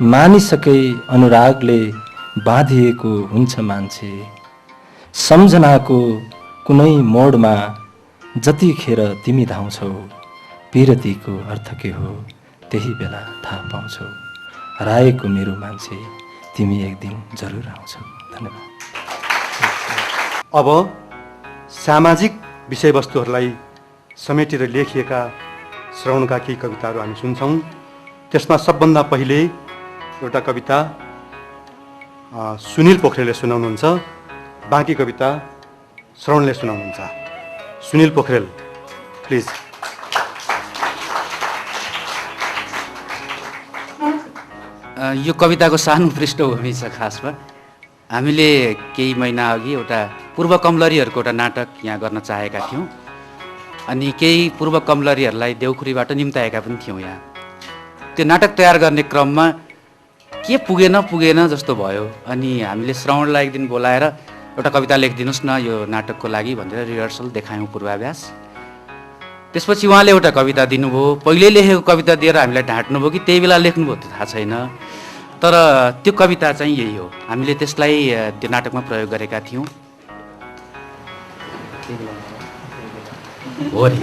मानिसकै अनुरागले बाँधिएको हुन्छ मान्छे। सम्झनाको कुनै मोडमा जतिखेर तिमी धाउँछौ, पीरतीको अर्थ के हो त्यही बेला थाहा पाउँछौ। हराएको मेरो मान्छे तिमी एक दिन जरुर आउँछौ। धन्यवाद। अब सामाजिक विषयवस्तुहरूलाई समेटेर लेखिएका श्रवणका केही कविताहरू हामी सुन्छौँ। त्यसमा सबभन्दा पहिले एउटा कविता सुनिल पोखरेलले सुनाउनुहुन्छ, बाँकी कविता श्रवणले सुनाउनुहुन्छ। सुनिल पोखरेल प्लिज। यो कविताको सानो पृष्ठभूमि छ। खासमा हामीले केही महिना अघि एउटा पूर्व कमलरीहरूको एउटा नाटक यहाँ गर्न चाहेका थियौँ, अनि केही पूर्व कमलरीहरूलाई देउखुरीबाट निम्ताएका पनि थियौँ यहाँ। त्यो नाटक तयार गर्ने क्रममा के पुगेन जस्तो भयो, अनि हामीले श्रवणलाई एक दिन बोलाएर एउटा कविता लेखिदिनुहोस् न यो नाटकको लागि भनेर रिहर्सल देखायौँ, पूर्वाभ्यास। त्यसपछि उहाँले एउटा कविता दिनुभयो। पहिले लेखेको कविता दिएर हामीलाई ढाँट्नुभयो कि त्यही बेला लेख्नुभयो त्यो थाहा छैन, तर त्यो कविता चाहिँ यही हो। हामीले त्यसलाई त्यो नाटकमा प्रयोग गरेका थियौँ। हो नि।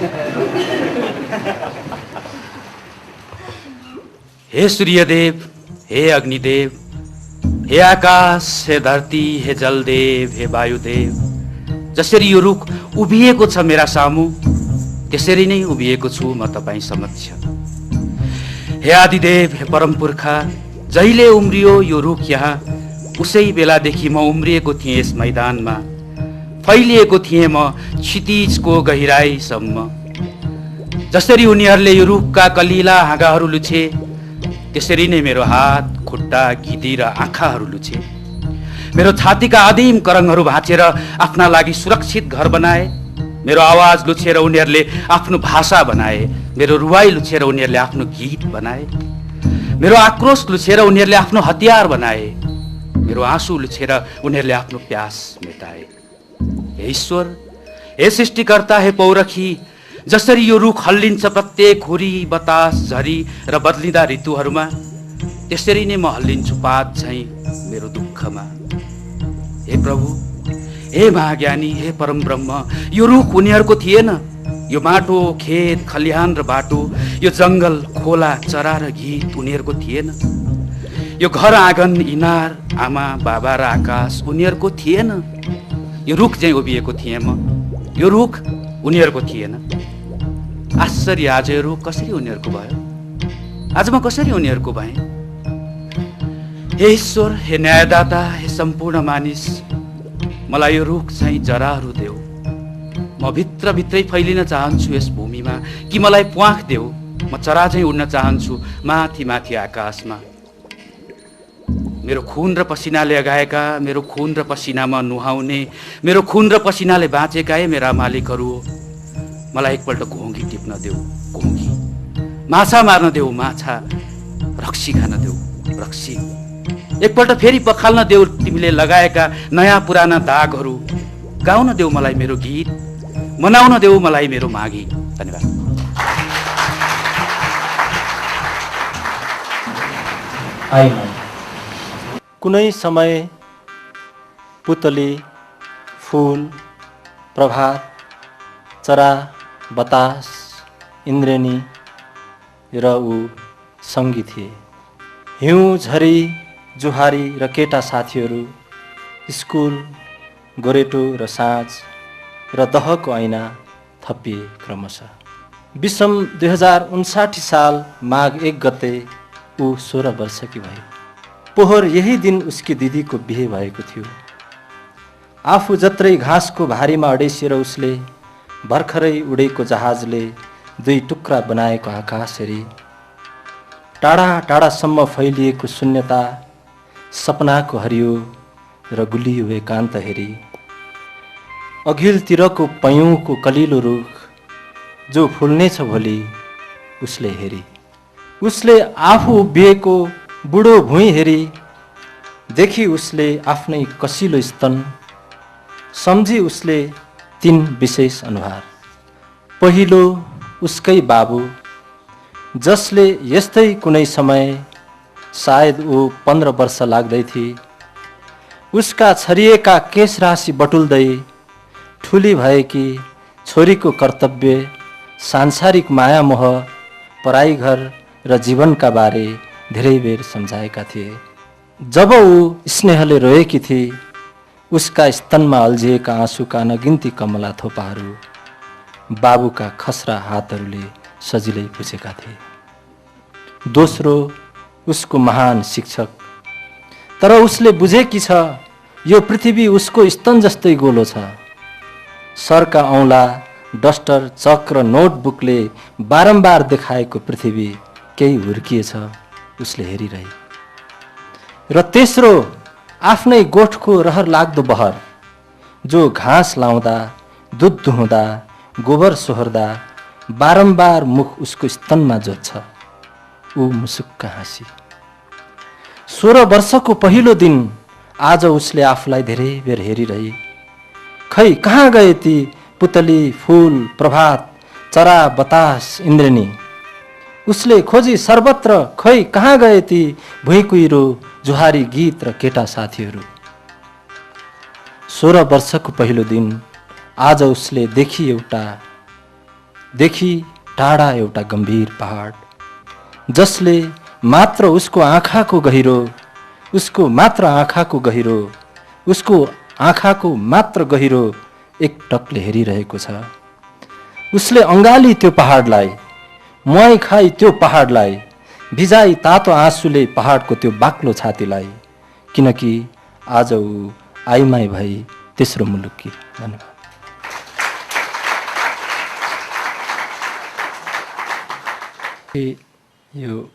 हे सूर्यदेव, हे अग्निदेव, हे आकाश, हे धरती, हे जलदेव, हे वायुदेव, जसरी यो रुख उभिएको छ मेरा सामु, त्यसरी नै उभिएको छु म तपाईँ समक्ष। हे आदिदेव, हे परमपुर्खा, जहिले उम्रियो यो रुख यहाँ, उसै बेलादेखि म उम्रिएको थिएँ यस मैदानमा, फैलिएको थिएँ म क्षितिजको गहिराईसम्म। जसरी उनीहरूले यो रुखका कलिला हाँगाहरू लुछे, त्यसरी नै मेरो हात, खुट्टा, गिदी र आँखाहरू लुछे। मेरो छातीका आदिम करङहरू भाँचेर आफ्ना लागि सुरक्षित घर बनाए। मेरो आवाज लुछेर उनीहरूले आफ्नो भाषा बनाए। मेरो रुवाई लुछेर उनीहरूले आफ्नो गीत बनाए। मेरो आक्रोश लुछेर उनीहरूले आफ्नो हतियार बनाए। मेरो आँसु लुछेर उनीहरूले आफ्नो प्यास मेटाए। हे ईश्वर, हे सृष्टिकर्ता, हे पौरखी, जसरी यो रुख हल्लिन्छ प्रत्येक हुरी, बतास, झरी र बदलिँदा ऋतुहरूमा, त्यसरी नै म हल्लिन्छु पात झैँ मेरो दुःखमा। हे प्रभु, हे महाज्ञानी, हे परम ब्रह्म, यो रुख उनीहरूको थिएन। यो माटो, खेत, खलिहान र बाटो, यो जङ्गल, खोला, चरा र गीत उनीहरूको थिएन। यो घर, आँगन, इनार, आमा, बाबा र आकाश उनीहरूको थिएन। यो रुख चाहिँ उभिएको थिएँ म, यो रुख उनीहरूको थिएन। आश्चर्य, आज यो रुख कसरी उनीहरूको भयो? आज म कसरी उनीहरूको भएँ? हे ईश्वर, हे न्यायदाता, हे सम्पूर्ण मानिस, मलाई यो रुख चाहिँ जराहरू देऊ। म भित्रभित्रै फैलिन चाहन्छु यस भूमिमा, कि मलाई प्वाख देऊ। म चरा चाहिँ उड्न चाहन्छु माथि माथि आकाशमा। मेरो खुन र पसिनाले अगाएका, मेरो खुन र पसिनामा नुहाउने, मेरो खुन र पसिनाले बाँचेका मेरा मालिकहरू, मलाई एकपल्ट घोङ्गी टिप्न देऊ, घोङ्गी। माछा मार्न देऊ, माछा। रक्सी खान देऊ, रक्सी। एकपल्ट फेरि पखाल्न देऊ तिमीले लगाएका नयाँ पुराना दागहरू। गाउन देऊ मलाई मेरो गीत, मनाउन देऊ मलाई मेरो मागी। धन्यवाद। कुनै समय पुतली, फूल, प्रभात, चरा, बतास, इन्द्रेणी र ऊ सङ्गी थिए। हिउँ, झरी, जुहारी र केटा साथीहरू, स्कुल, गोरेटो र साँझ र दहको ऐना थपिए क्रमशः। विषम 2059 साल माघ 1 गते ऊ 16 वर्षकी भयो। पोहोर यही दिन उसकी दिदीको बिहे भएको थियो। आफू जत्रै घाँसको भारीमा अडेसिएर उसले भर्खरै उडेको जहाजले 2 टुक्रा बनाएको आकाश हेरी, टाढा टाढासम्म फैलिएको शून्यता, सपनाको हरियो र गुलियो एकान्त हेरी, अघिल्तिरको पयौँको कलिलो रुख जो फुल्नेछ भोलि उसले हेरी, उसले आफू उभिएको बुढो भुइँ हेरी, देखि उसले आफ्नै कसिलो स्तन, सम्झी उसले 3 विशेष अनुहार। पहिलो उसकै बाबु, जसले यस्तै कुनै समय, सायद ऊ 15 वर्ष लाग्दै थिए, उसका छरिएका केश राशि बटुल्दै ठुली भएकी छोरीको कर्तव्य, सांसारिक माया मोह, पराई घर र जीवनका बारे धेरै बेर सम्झाएका थिए। जब ऊ स्नेहले रोएकी थिए, उसका स्तनमा अल्झिएका आँसुका नगिन्ती कमला थोपाहरू बाबुका खस्रा हातहरूले सजिलै पुछेका थिए। दोस्रो उसको महान शिक्षक, तर उसले बुझेकी छ यो पृथ्वी उसको स्तन जस्तै गोलो छ। सरका औँला, डस्टर, चक र नोटबुकले बारम्बार देखाएको पृथ्वी केही हुर्किएछ उसले हेरिरहे। र तेस्रो आफ्नै गोठको रहर लाग्दो बहर, जो घाँस लाउँदा, दुध दुहुँदा, गोबर सोहोर्दा बारम्बार मुख उसको स्तनमा जोत्छ। ऊ मुसुक्क हाँसी। 16 वर्षको पहिलो दिन आज उसले आफूलाई धेरै बेर हेरिरहे। खै कहाँ गए ती पुतली, फूल, प्रभात, चरा बतास इन्द्रिणी। उसले खोजी सर्वत्र, खै कहाँ गए ती भुइँकुइरो जुहारी गीत र केटा साथीहरू। 16 वर्षको पहिलो दिन आज उसले देखी टाढा एउटा गम्भीर पहाड, जसले मात्र उसको आँखाको मात्र गहिरो एक टकले हेरिरहेको छ। उसले अँगाली त्यो पहाडलाई, मुहाई खाई त्यो पहाडलाई, भिजाई तातो आँसुले पहाडको त्यो बाक्लो छातीलाई, किनकि आज ऊ आइमाई भई तेस्रो मुलुकी। धन्यवाद। यो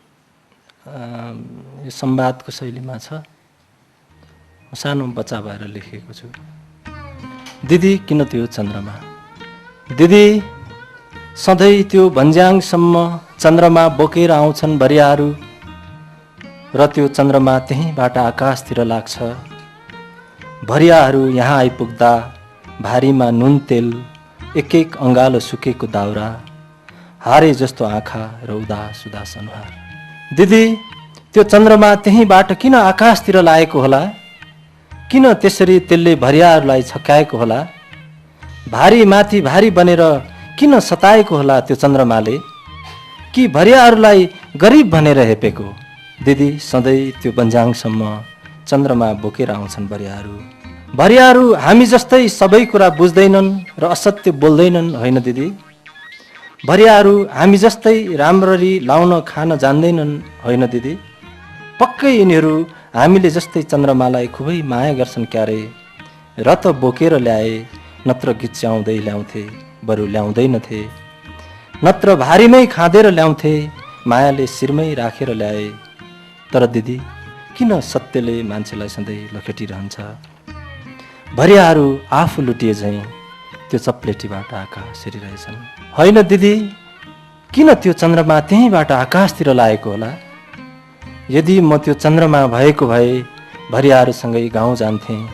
संवादको शैलीमा छ। सानो बच्चा भएर लेखेको छु। दिदी किन त्यो चन्द्रमा, दिदी सधैँ त्यो भन्ज्याङसम्म चन्द्रमा बोकेर आउँछन् भरियाहरू, र त्यो चन्द्रमा त्यहीँबाट आकाशतिर लाग्छ। भरियाहरू यहाँ आइपुग्दा भारीमा नुन तेल, एक एक अँगालो सुकेको दाउरा, हारे जस्तो आँखा र उदास उदास अनुहार। दिदी त्यो चन्द्रमा त्यहीँबाट किन आकाशतिर लागेको होला? किन त्यसरी त्यसले भरियाहरूलाई छक्काएको होला? भारी माथि भारी बनेर किन सताएको होला त्यो चन्द्रमाले? कि भरियाहरूलाई गरिब भनेर हेपेको? दिदी सधैँ त्यो बन्जाङसम्म चन्द्रमा बोकेर आउँछन् भरियाहरू। भरियाहरू हामी जस्तै सबै कुरा बुझ्दैनन् र असत्य बोल्दैनन्, होइन दिदी? भरियाहरू हामी जस्तै राम्ररी लाउन खान जान्दैनन्, होइन दिदी? पक्कै यिनीहरू हामीले जस्तै चन्द्रमालाई खुबै माया गर्छन् क्यारे। र त बोकेर ल्याए, नत्र गिच्याउँदै ल्याउँथे, बरु ल्याउँदैनथे। नत्र भारीमै खाँदेर ल्याउँथे, मायाले शिरमै राखेर ल्याए। तर दिदी किन सत्यले मान्छेलाई सधैँ लखेटिरहन्छ? भरियाहरू आफू लुटिए झैँ त्यो चप्लेटीबाट आकाश हेरिरहेछन्। होइन दिदी, किन त्यो चन्द्रमा त्यहीँबाट आकाशतिर लागेको होला? यदि म त्यो चन्द्रमा भएको भए भरियाहरूसँगै गाउँ जान्थेँ।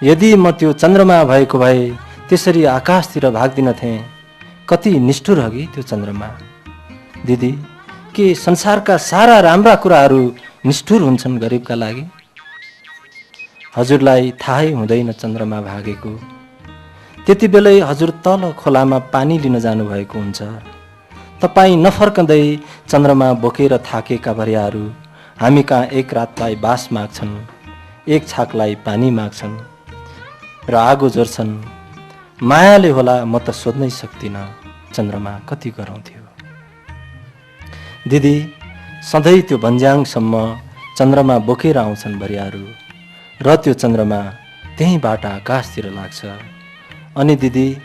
यदि म त्यो चन्द्रमा भएको भए त्यसरी आकाशतिर भाग्दिनथेँ। कति निष्ठुर हगी त्यो चन्द्रमा। दिदी के संसारका सारा राम्रा कुराहरू निष्ठुर हुन्छन् गरिबका लागि? हजुरलाई थाहै हुँदैन चन्द्रमा भागेको। त्यति बेलै हजुर तल खोलामा पानी लिन जानुभएको हुन्छ। तपाईँ नफर्कँदै चन्द्रमा बोकेर थाकेका भरियाहरू हामी कहाँ एक रातलाई बास माग्छन्, एक छाकलाई पानी माग्छन् र आगो जोड्छन्। मायाले होला, म त सोध्नै सक्दिनँ चन्द्रमा कति गराउँथ्यो। दिदी सधैँ त्यो भन्ज्याङसम्म चन्द्रमा बोकेर आउँछन् भरियाहरू, र त्यो चन्द्रमा त्यहीँबाट आकाशतिर लाग्छ। अनि दिदी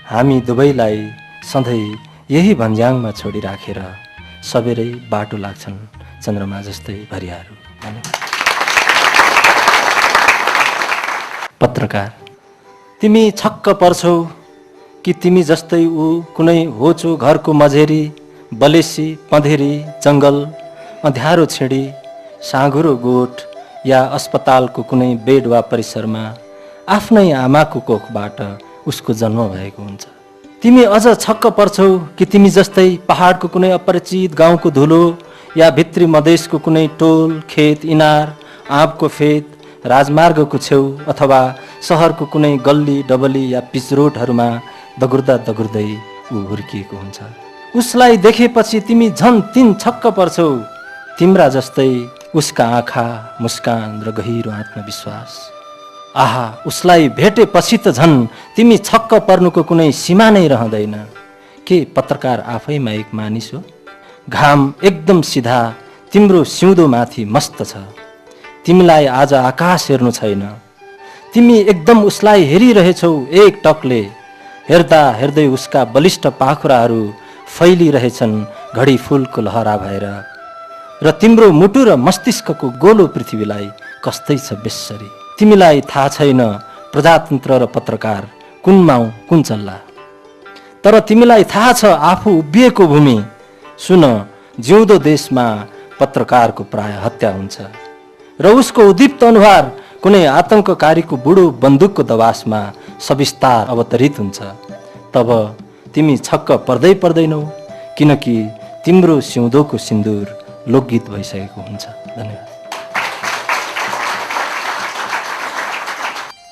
हामी दुवैलाई सधैँ यही भन्ज्याङमा छोडिराखेर सबेरै बाटो लाग्छन् चन्द्रमा जस्तै भरियाहरू। पत्रकार, तिमी छक्क पर्छौ कि तिमी जस्तै ऊ कुनै होचो घरको मझेरी, बलेसी, पँधेरी, जङ्गल, अँध्यारो छेडी, साँघुरो गोठ या अस्पतालको कुनै बेड वा परिसरमा आफ्नै आमाको कोखबाट उसको जन्म भएको हुन्छ। तिमी अझ छक्क पर्छौ कि तिमी जस्तै पहाडको कुनै अपरिचित गाउँको धुलो या भित्री मधेसको कुनै टोल, खेत, इनार, आँपको फेद, राजमार्गको छेउ अथवा सहरको कुनै गल्ली डबली या पिच रोडहरूमा दगुर्दा दगुर्दै ऊ हुर्किएको हुन्छ। उसलाई देखेपछि तिमी झन् तिन छक्क पर्छौ। तिम्रा जस्तै उसका आँखा, मुस्कान र गहिरो आत्मविश्वास। आहा, उसलाई भेटेपछि त झन् तिमी छक्क पर्नुको कुनै सीमा नै रहँदैन। के पत्रकार आफैमा एक मानिस हो? घाम एकदम सिधा तिम्रो सिउँदो माथि मस्त छ। तिमीलाई आज आकाश हेर्नु छैन। तिमी एकदम उसलाई हेरिरहेछौ एक टकले। हेर्दा हेर्दै उसका बलिष्ठ पाखुराहरू फैलिरहेछन् घडी फुलको लहरा भएर, र तिम्रो मुटु र मस्तिष्कको गोलो पृथ्वीलाई कस्तै छ बेस्सरी। तिमीलाई थाहा छैन प्रजातन्त्र र पत्रकार कुन माउ कुन चल्ला। तर तिमीलाई थाहा छ आफू उभिएको भूमि। सुन, जिउँदो देशमा पत्रकारको प्राय हत्या हुन्छ र उसको उद्दीप्त अनुहार कुनै आतंककारीको बुढो बन्दुकको दवासमा सविस्तार अवतरित हुन्छ। तब तिमी छक्क पर्दैनौ, किनकि तिम्रो सिउँदोको सिन्दुर लोकगीत भइसकेको हुन्छ। धन्यवाद।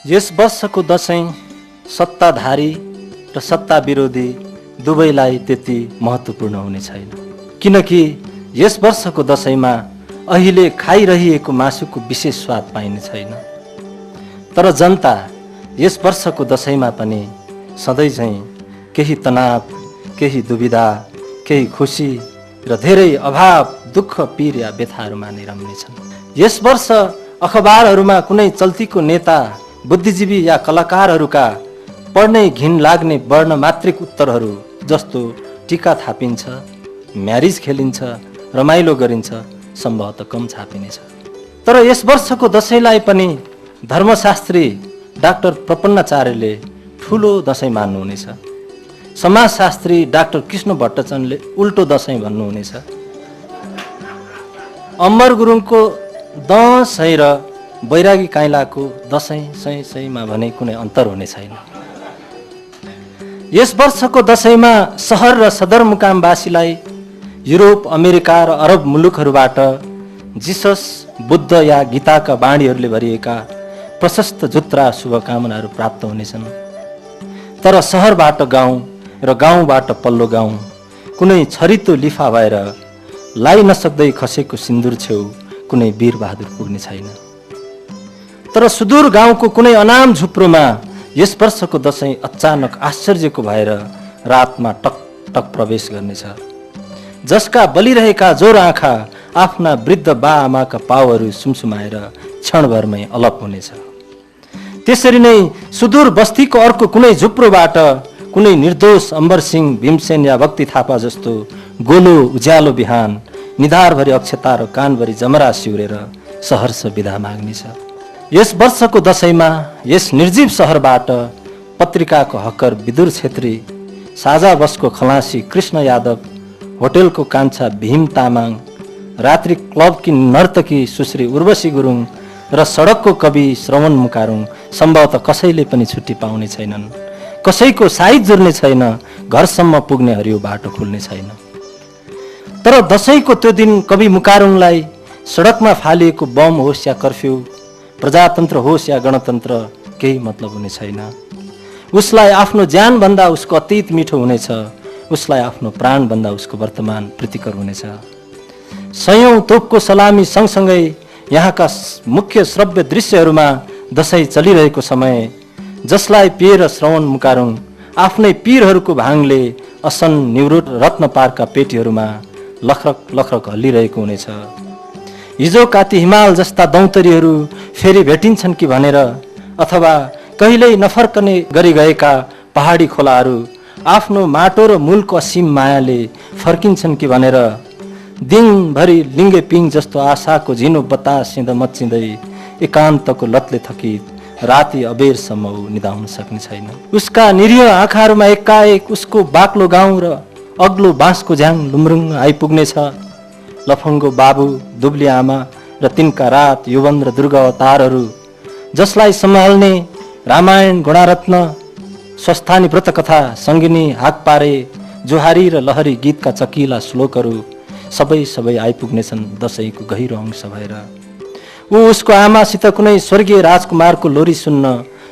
यस वर्षको दसैँ सत्ताधारी र सत्ता विरोधी दुवैलाई त्यति महत्त्वपूर्ण हुने छैन, किनकि यस वर्षको दसैँमा अहिले खाइरहेको मासुको विशेष स्वाद पाइने छैन। तर जनता यस वर्षको दसैँमा पनि सधैँ चाहिँ केही तनाव, केही दुविधा, केही खुसी र धेरै अभाव, दुःख, पीर या व्यथाहरू मानि रम्नेछन्। यस वर्ष अखबारहरूमा कुनै चल्तीको नेता, बुद्धिजीवी या कलाकारहरूका पढ्ने घिन लाग्ने वर्णमात्रिक उत्तरहरू जस्तो टीका थापिन्छ, म्यारिज खेलिन्छ, रमाइलो गरिन्छ, सम्भवतः कम छापिनेछ। तर यस वर्षको दसैँलाई पनि धर्मशास्त्री डाक्टर प्रपन्नाचार्यले ठुलो दसैँ मान्नुहुनेछ। समाजशास्त्री डाक्टर कृष्ण भट्टचन्दले उल्टो दसैँ भन्नुहुनेछ। अमर गुरुङको दसैँ र बैरागी काइलाको दसैँ सैमा भने कुनै अन्तर हुने छैन। यस वर्षको दसैँमा सहर र सदरमुकामवासीलाई युरोप, अमेरिका र अरब मुलुकहरूबाट जिसस, बुद्ध या गीताका बाणीहरूले भरिएका प्रशस्त जुत्रा शुभकामनाहरू प्राप्त हुनेछन्। तर सहरबाट गाउँ र गाउँबाट पल्लो गाउँ कुनै छरितो लिफा भएर लाई नसक्दै खसेको सिन्दुर छेउ कुनै वीरबहादुर पुग्ने छैन। तर सुदूर गाउँको कुनै अनाम झुप्रोमा यस वर्षको दसैँ अचानक आश्चर्यको भएर रातमा टक टक प्रवेश गर्नेछ, जसका बलिरहेका जोर आँखा आफ्ना वृद्ध बा आमाका पाउहरू सुमसुमाएर क्षणभरमै अलप हुनेछ। त्यसरी नै सुदूर बस्तीको अर्को कुनै झुप्रोबाट कुनै निर्दोष अम्बरसिंह, भीमसेन या भक्ति थापा जस्तो गोलो उज्यालो बिहान निधारभरि अक्षता र कानभरि जमरा सिउरेर सहर्ष विदा माग्नेछ। यस वर्षको दसैँमा यस निर्जीव सहरबाट पत्रिकाको हक्कर विदुर छेत्री, साझा बसको खलासी कृष्ण यादव, होटेलको कान्छा भीम तामाङ, रात्रि क्लबकी नर्तकी सुश्री उर्वशी गुरुङ र सडकको कवि श्रवण मुकारुङ सम्भवतः कसैले पनि छुट्टी पाउने छैनन्। कसैको साइत जुर्ने छैन, घरसम्म पुग्ने हरियो बाटो खुल्ने छैन। तर दसैँको त्यो दिन कवि मुकारुङलाई सडकमा फालिएको बम होस् या कर्फ्यू, प्रजातन्त्र होस् या गणतन्त्र केही मतलब हुने छैन। उसलाई आफ्नो ज्यानभन्दा उसको अतीत मिठो हुनेछ, उसलाई आफ्नो प्राणभन्दा उसको वर्तमान प्रीतिकर हुनेछ। सयौं तोपको सलामी सँगसँगै यहाँका मुख्य श्रव्य दृश्यहरूमा दसैँ चलिरहेको समय जसलाई पिएर श्रवण मुकारुङ आफ्नै पीरहरूको भाङले असन निवृत्त रत्न पारका पेटीहरूमा लखरक लखरक हल्लिरहेको हुनेछ। हिजो काती हिमाल जस्ता दौतरीहरू फेरि भेटिन्छन् कि भनेर, अथवा कहिल्यै नफर्कने गरी गएका पहाडी खोलाहरू आफ्नो माटो र मूलको असीम मायाले फर्किन्छन् कि भनेर दिनभरि लिङ्गे पिङ जस्तो आशाको झिनो बतासिँदा मच्चिँदै एकान्तको लतले थकित राति अबेरसम्म निदाउन सक्ने छैन। उसका निरीह आँखाहरूमा एकाएक उसको बाक्लो गाउँ र अग्लो बाँसको झ्याङ लुम्रुङ आइपुग्नेछ। लफङ्गो बाबु, दुब्ली आमा र तिनका रात यौवन र दुर्गा अवतारहरू जसलाई सम्हाल्ने रामायण, गुणारत्न, स्वस्थानी व्रतकथा, सङ्गिनी, हाकपारे, जोहारी र लहरी गीतका चकिला श्लोकहरू सबै आइपुग्नेछन् दसैँको गहिरो अंश भएर। ऊ उसको आमासित कुनै स्वर्गीय राजकुमारको लोरी सुन्न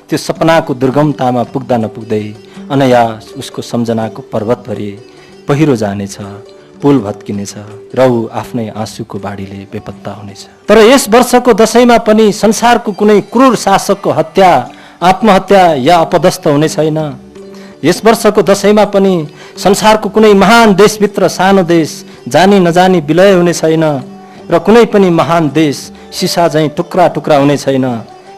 त्यो सपनाको दुर्गमतामा पुग्दा नपुग्दै अनायास उसको सम्झनाको पर्वतभरि पहिरो जानेछ, पुल भत्किनेछ र ऊ आफ्नै आँसुको बाढीले बेपत्ता हुनेछ। तर यस वर्षको दसैँमा पनि संसारको कुनै क्रूर शासकको हत्या, आत्महत्या या अपदस्थ हुने छैन। यस वर्षको दसैँमा पनि संसारको कुनै महान देशभित्र सानो देश जानी नजानी विलय हुने छैन र कुनै पनि महान देश सिसा झैँ टुक्रा टुक्रा हुने छैन।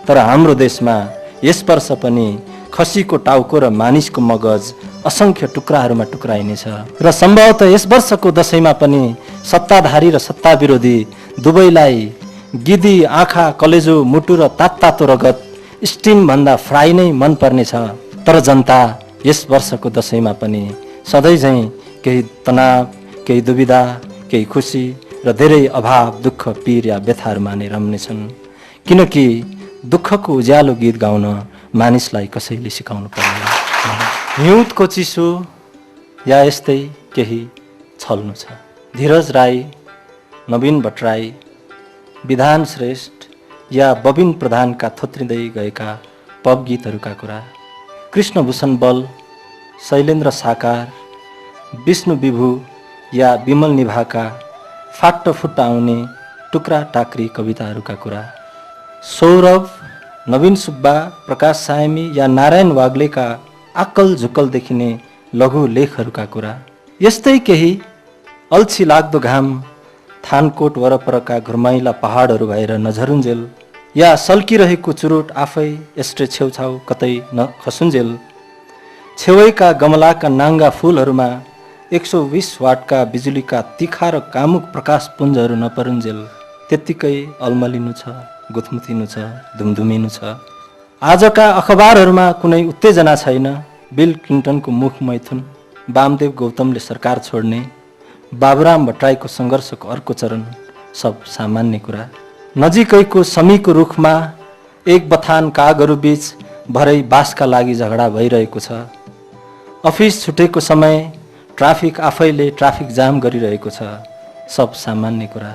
तर हाम्रो देशमा यस वर्ष पनि खसीको टाउको र मानिसको मगज असङ्ख्य टुक्राहरूमा टुक्राइनेछ र सम्भवतः यस वर्षको दसैँमा पनि सत्ताधारी र सत्ता विरोधी दुवैलाई गिदी आँखा, कलेजो, मुटु र तातो रगत स्टिम भन्दा फ्राई नै मन पर्नेछ। तर जनता यस वर्षको दसैँमा पनि सधैँ झैँ केही तनाव, केही दुविधा, केही खुसी र धेरै अभाव, दुःख, पीर या व्यथाहरू माने रम्नेछन्, किनकि दुःखको उज्यालो गीत गाउन मानिसलाई कसैले सिकाउनु पर्दैन। हिउँदको चिसो, या यस्तै केही छल्नु छ। धीरज राई, नवीन भट्टराई, विधान श्रेष्ठ या बबिन प्रधानका थोत्रिँदै गएका पप गीतहरूका कुरा, कृष्णभूषण बल, शैलेन्द्र साकार, विष्णु विभू या विमल निभाका फाट्ट फुट्ट आउने टुक्रा टाक्री कविताहरूका कुरा, सौरभ, नवीन सुब्बा, प्रकाश सायमी या नारायण वाग्लेका आक्कल झुक्कल देखिने लघु लेखहरूका कुरा, यस्तै केही अल्छी लाग्दो घाम, थानकोट वरपरका घुर्माइला पहाडहरू भएर नझरुन्जेल या सल्किरहेको चुरोट आफै यस्ट्रे छेउछाउ कतै नखसुन्जेल, छेउैका गमलाका नाङ्गा फुलहरूमा 120 वाटका बिजुलीका तिखा र कामुक प्रकाश पुञ्जहरू नपरुन्जेल त्यत्तिकै अल्मलिनु छ, गुथमुथिनु छ, धुमधुमिनु छ। आजका अखबारहरूमा कुनै उत्तेजना छैन। बिल क्लिन्टनको मुख मैथुन, वामदेव गौतमले सरकार छोड्ने, बाबुराम भट्टराईको सङ्घर्षको अर्को चरण, सब सामान्य कुरा। नजिकैको समीको रुखमा एक बथान कागहरू बीच भरै बासका लागि झगडा भइरहेको छ। अफिस छुटेको समय ट्राफिक आफैले ट्राफिक जाम गरिरहेको छ, सब सामान्य कुरा।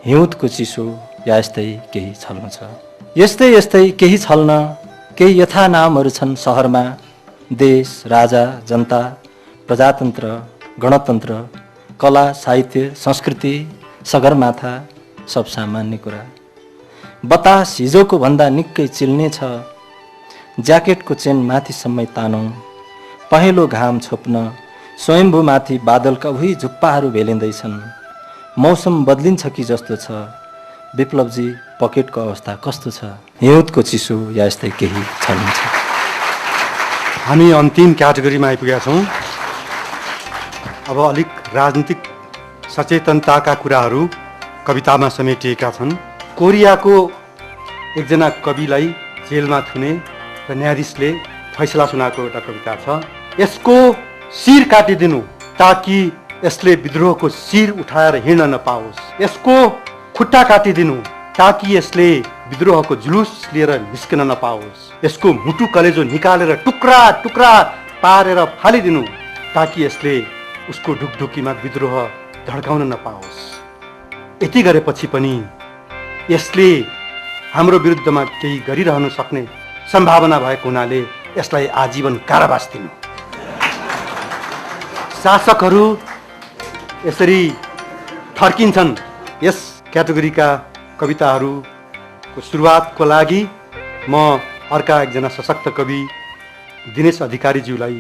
हिउँदको चिसो या यस्तै केही छल्नु छ। यस्तै यस्तै केही छल्न केही यथा नामहरू छन् सहरमा, देश, राजा, जनता, प्रजातन्त्र, गणतन्त्र, कला, साहित्य, संस्कृति, सगरमाथा, सब सामान्य कुरा। बतास हिजोको भन्दा निकै चिल्ने छ, ज्याकेटको चेन माथिसम्मै तानौँ, पहेँलो घाम छोप्न स्वयम्भूमाथि बादलका उही झुप्पाहरू भेलिँदैछन्। मौसम बदलिन्छ कि जस्तो छ, विप्लवजी पकेटको अवस्था कस्तो छ? हिउँदको चिसो या यस्तै केही छल्नु छ। हामी अन्तिम क्याटेगोरीमा आइपुगेका छौँ। अब अलिक राजनीतिक सचेतनताका कुराहरू कवितामा समेटिएका छन्। कोरियाको एकजना कविलाई जेलमा थुने र न्यायाधीशले फैसला सुनाएको एउटा कविता छ। यसको शिर काटिदिनु ताकि यसले विद्रोहको शिर उठाएर हिँड्न नपाओस्। यसको खुट्टा काटिदिनु ताकि यसले विद्रोहको जुलुस लिएर निस्किन नपाओस्। यसको मुटु कलेजो निकालेर टुक्रा टुक्रा पारेर फालिदिनु ताकि यसले उसको ढुकढुकीमा विद्रोह धड्काउन नपाओस्। यति गरेपछि पनि यसले हाम्रो विरुद्धमा केही गरिरहन सक्ने सम्भावना भएको हुनाले यसलाई आजीवन कारावास दिनु। शासकहरू यसरी थर्किन्छन्। यस क्याटेगोरीका कविताहरूको सुरुवातको लागि म अर्का एकजना सशक्त कवि दिनेश अधिकारीज्यूलाई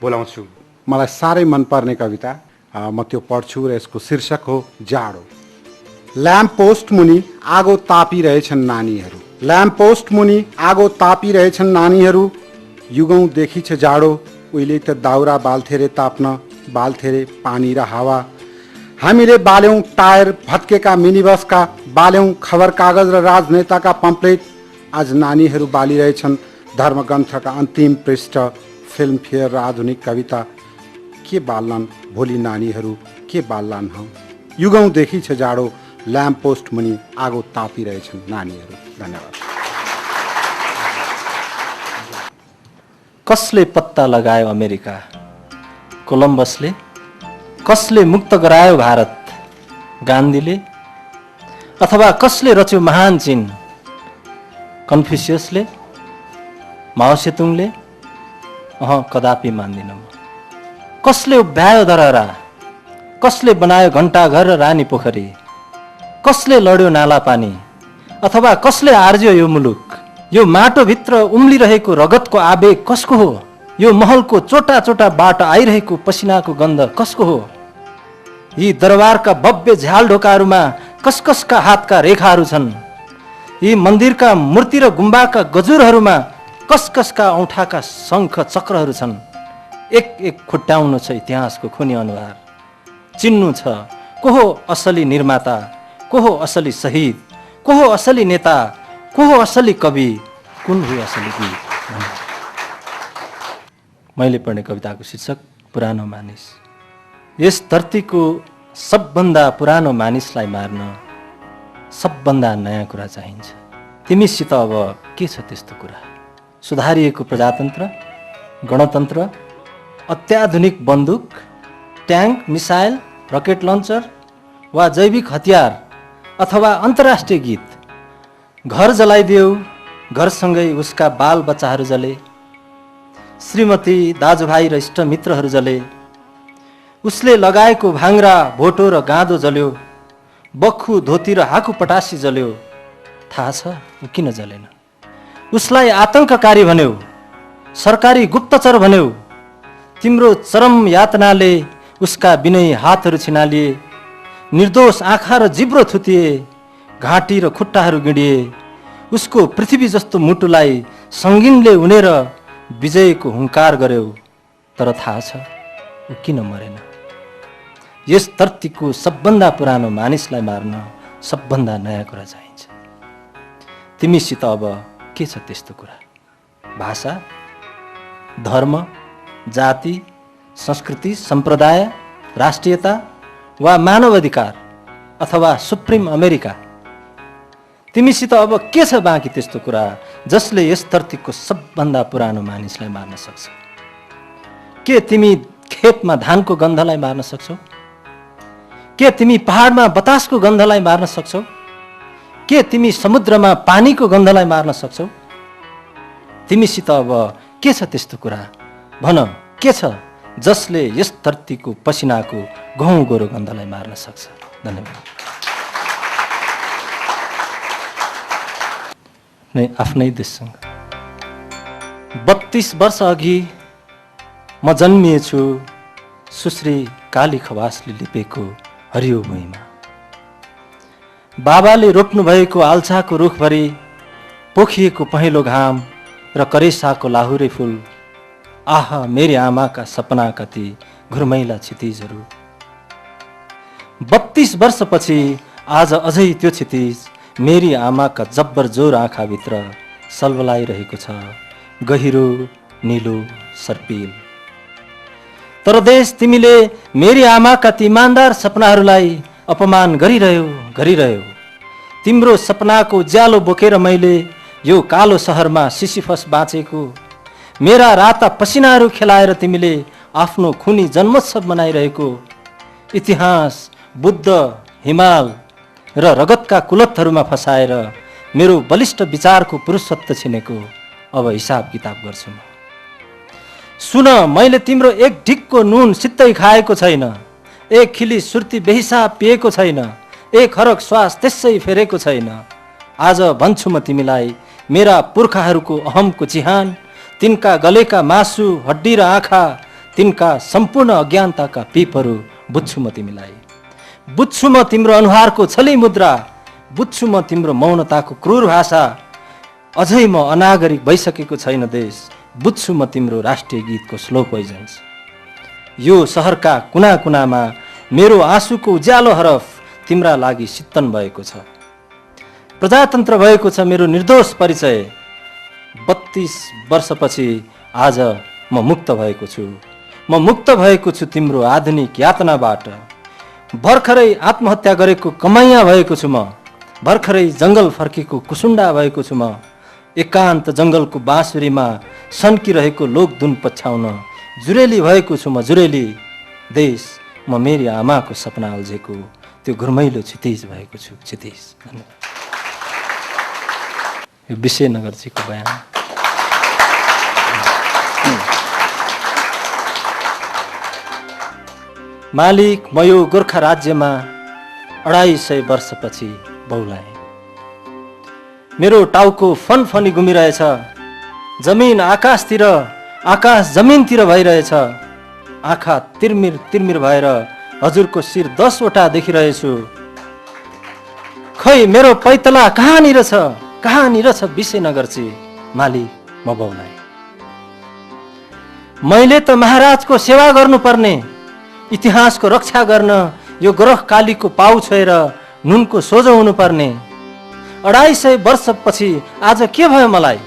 बोलाउँछु। मलाई साह्रै मनपर्ने कविता, म त्यो पढ्छु र यसको शीर्षक हो जाडो। ल्याम्प पोस्ट मुनि आगो तापिरहेछन् नानीहरू, ल्याम्प पोस्ट मुनि आगो तापिरहेछन् नानीहरू, युगौँदेखि छ जाडो, उहिले त दाउरा बाल्थे रे ताप्न, बाल्थे रे पानी र हावा। हामीले बाल्यौँ टायर भत्केका मिनी बसका, बाल्यौँ खबर कागज र राजनेताका पम्पलेट। आज नानीहरू बालिरहेछन् धर्मग्रन्थका अन्तिम पृष्ठ, फिल्मफेयर र आधुनिक कविता। के बाल्लान् भोलि नानीहरू, के बाल्लान् हौ? युगौँदेखि छ जाडो, ल्याम्प पोस्ट मुनि आगो तापिरहेछन् नानीहरू। धन्यवाद। कसले पत्ता लगायो अमेरिका? कोलम्बसले। कसले मुक्त गरायो भारत? गान्धीले। अथवा कसले रच्यो महान चीन? कन्फ्युसियसले? माओ सेतुङले? कदापि मान्दिनँ म। कसले उभ्यायो दरहरा? कसले बनायो घण्टाघर र रानी पोखरी? कसले लड्यो नाला पानी? अथवा कसले आर्ज्यो यो मुलुक? यो माटोभित्र उम्लिरहेको रगतको आवेग कसको हो? यो महलको चोटा चोटा बाट आइरहेको पसिनाको गन्ध कसको हो? यी दरबारका भव्य झ्याल ढोकाहरूमा कसकसका हातका रेखाहरू छन्। यी मन्दिरका मूर्ति र गुम्बाका गजुरहरूमा कसकसका औँठाका शङ्ख चक्रहरू छन्। एक एक खुट्टाउनु छ इतिहासको खुनी अनुहार। चिन्नु छ को हो असली निर्माता, को हो असली शहीद, को हो असली नेता, को हो असली कवि, कुन हो असली गीत। मैले पढ्ने कविताको शीर्षक पुरानो मानिस। यस धरतीको सबभन्दा पुरानो मानिसलाई मार्न सबभन्दा नयाँ कुरा चाहिन्छ। तिमीसित अब के छ त्यस्तो कुरा? सुधारिएको प्रजातन्त्र, गणतन्त्र, अत्याधुनिक बन्दुक, ट्याङ्क, मिसाइल, रकेट लन्चर वा जैविक हतियार अथवा अन्तर्राष्ट्रिय गीत। घर जलाइदेऊ, घरसँगै उसका बाल बच्चाहरू जले, श्रीमती, दाजुभाइ र इष्टमित्रहरू जले, उसले लगाएको भाङ्रा, भोटो र गाँदो जल्यो, बख्खु, धोती र हाकु पटासी जल्यो। थाहा छ ऊ किन जलेन? उसलाई आतङ्ककारी भन्यौ, सरकारी गुप्तचर भन्यौ। तिम्रो चरम यातनाले उसका विनयी हातहरू छिनालिए, निर्दोष आँखा र जिब्रो थुतिए, घाँटी र खुट्टाहरू गिडिए। उसको पृथ्वी जस्तो मुटुलाई सङ्गीनले उनेर विजयको हुङ्कार गर्यौ। तर थाहा छ ऊ किन मरेन? यस धरतीको सबभन्दा पुरानो मानिसलाई मार्न सबभन्दा नयाँ कुरा चाहिन्छ। तिमीसित अब के छ त्यस्तो कुरा? भाषा, धर्म, जाति, संस्कृति, सम्प्रदाय, राष्ट्रियता वा मानव अधिकार अथवा सुप्रिम अमेरिका? तिमीसित अब के छ बाँकी त्यस्तो कुरा जसले यस धरतीको सबभन्दा पुरानो मानिसलाई मार्न सक्छ? के तिमी खेतमा धानको गन्धलाई मार्न सक्छौ? के तिमी पहाडमा बतासको गन्धलाई मार्न सक्छौ? के तिमी समुद्रमा पानीको गन्धलाई मार्न सक्छौ? तिमीसित अब के छ त्यस्तो कुरा? भन, के छ जसले यस धरतीको पसिनाको गहुँ गोरो गन्धलाई मार्न सक्छ? धन्यवाद। आफ्नै देशसँग 32 वर्ष अघि म जन्मिएछु सुश्री काली खवासले लिपेको हरियो भुइँमा। बाबाले रोप्नु भएको आल्छाको रुखभरि पोखिएको पहेँलो घाम र करेसाको लाहुरे फुल। आहा, मेरी आमाका सपना कति घुर्मैला क्षितिजहरू। 32 वर्षपछि आज अझै त्यो क्षितिज मेरी आमाका जब्बर जोर आँखाभित्र सल्बलाइरहेको छ, गहिरो नीलो सर्पिल। तर देश, तिमीले मेरी आमाका ती इमान्दार सपनाहरूलाई अपमान गरिरह्यो। तिम्रो सपनाको ज्यालो बोकेर मैले यो कालो सहरमा सिसिफस बाँचेको। मेरा राता पसिनाहरू खेलाएर तिमीले आफ्नो खुनी जन्मोत्सव मनाइरहेको। इतिहास, बुद्ध, हिमाल र रगतका कुलतहरूमा फसाएर मेरो बलिष्ठ विचारको पुरुषत्व छिनेको। अब हिसाब किताब गर्छु म। सुन, मैले तिम्रो एक ढिक्को नुन सित्तै खाएको छैन, एक खिली सुर्ती बेहिसाब पिएको छैन, एक हरक श्वास त्यसै फेरेको छैन। आज भन्छु म तिमीलाई, मेरा पुर्खाहरूको अहमको चिहान, तिनका गलेका मासु, हड्डी र आँखा, तिनका सम्पूर्ण अज्ञानताका पीपहरू बुझ्छु म तिमीलाई। बुझ्छु म तिम्रो अनुहारको छली मुद्रा, बुझ्छु म तिम्रो मौनताको क्रूर भाषा। अझै म अनागरिक भइसकेको छैन देश, बुझ्छु म तिम्रो राष्ट्रिय गीतको स्लो पोइजन्स। यो सहरका कुना कुनामा मेरो आँसुको उज्यालो हरफ तिम्रा लागि सित्तन भएको छ। प्रजातन्त्र भएको छ मेरो निर्दोष परिचय। 32 वर्षपछि आज म मुक्त भएको छु। म मुक्त भएको छु तिम्रो आधुनिक यातनाबाट। भर्खरै आत्महत्या गरेको कमाइया भएको छु म। भर्खरै जङ्गल फर्केको कुसुन्डा भएको छु म। एकान्त जङ्गलको बाँसुरीमा सन्किरहेको लोकधुन पछ्याउन जुरेली भएको छु म, जुरेली। देश, म मेरी आमाको सपना उल्झेको त्यो घुर्मैलो क्षितिज भएको छु, क्षितिज। यो विशेनगरजीको बयान। मालिक, म यो गोर्खा राज्यमा 250 वर्षपछि बौलाएँ। मेरो टाउको फनफनी घुमिरहेछ। जमिन आकाशतिर, आकाश जमिनतिर भइरहेछ। आँखा तिर्मिर तिर्मिर भएर हजुरको शिर 10 वटा देखिरहेछु। खै मेरो पैतला कहाँनिर छ, कहाँनिर छ विशेनगरजी? मालिक, म बौलाएँ। मैले त महाराजको सेवा गर्नुपर्ने, इतिहासको रक्षा गर्न यो ग्रह कालीको पाउ छोएर नुनको सोझो हुनुपर्ने। 250 वर्षपछि आज के भयो मलाई?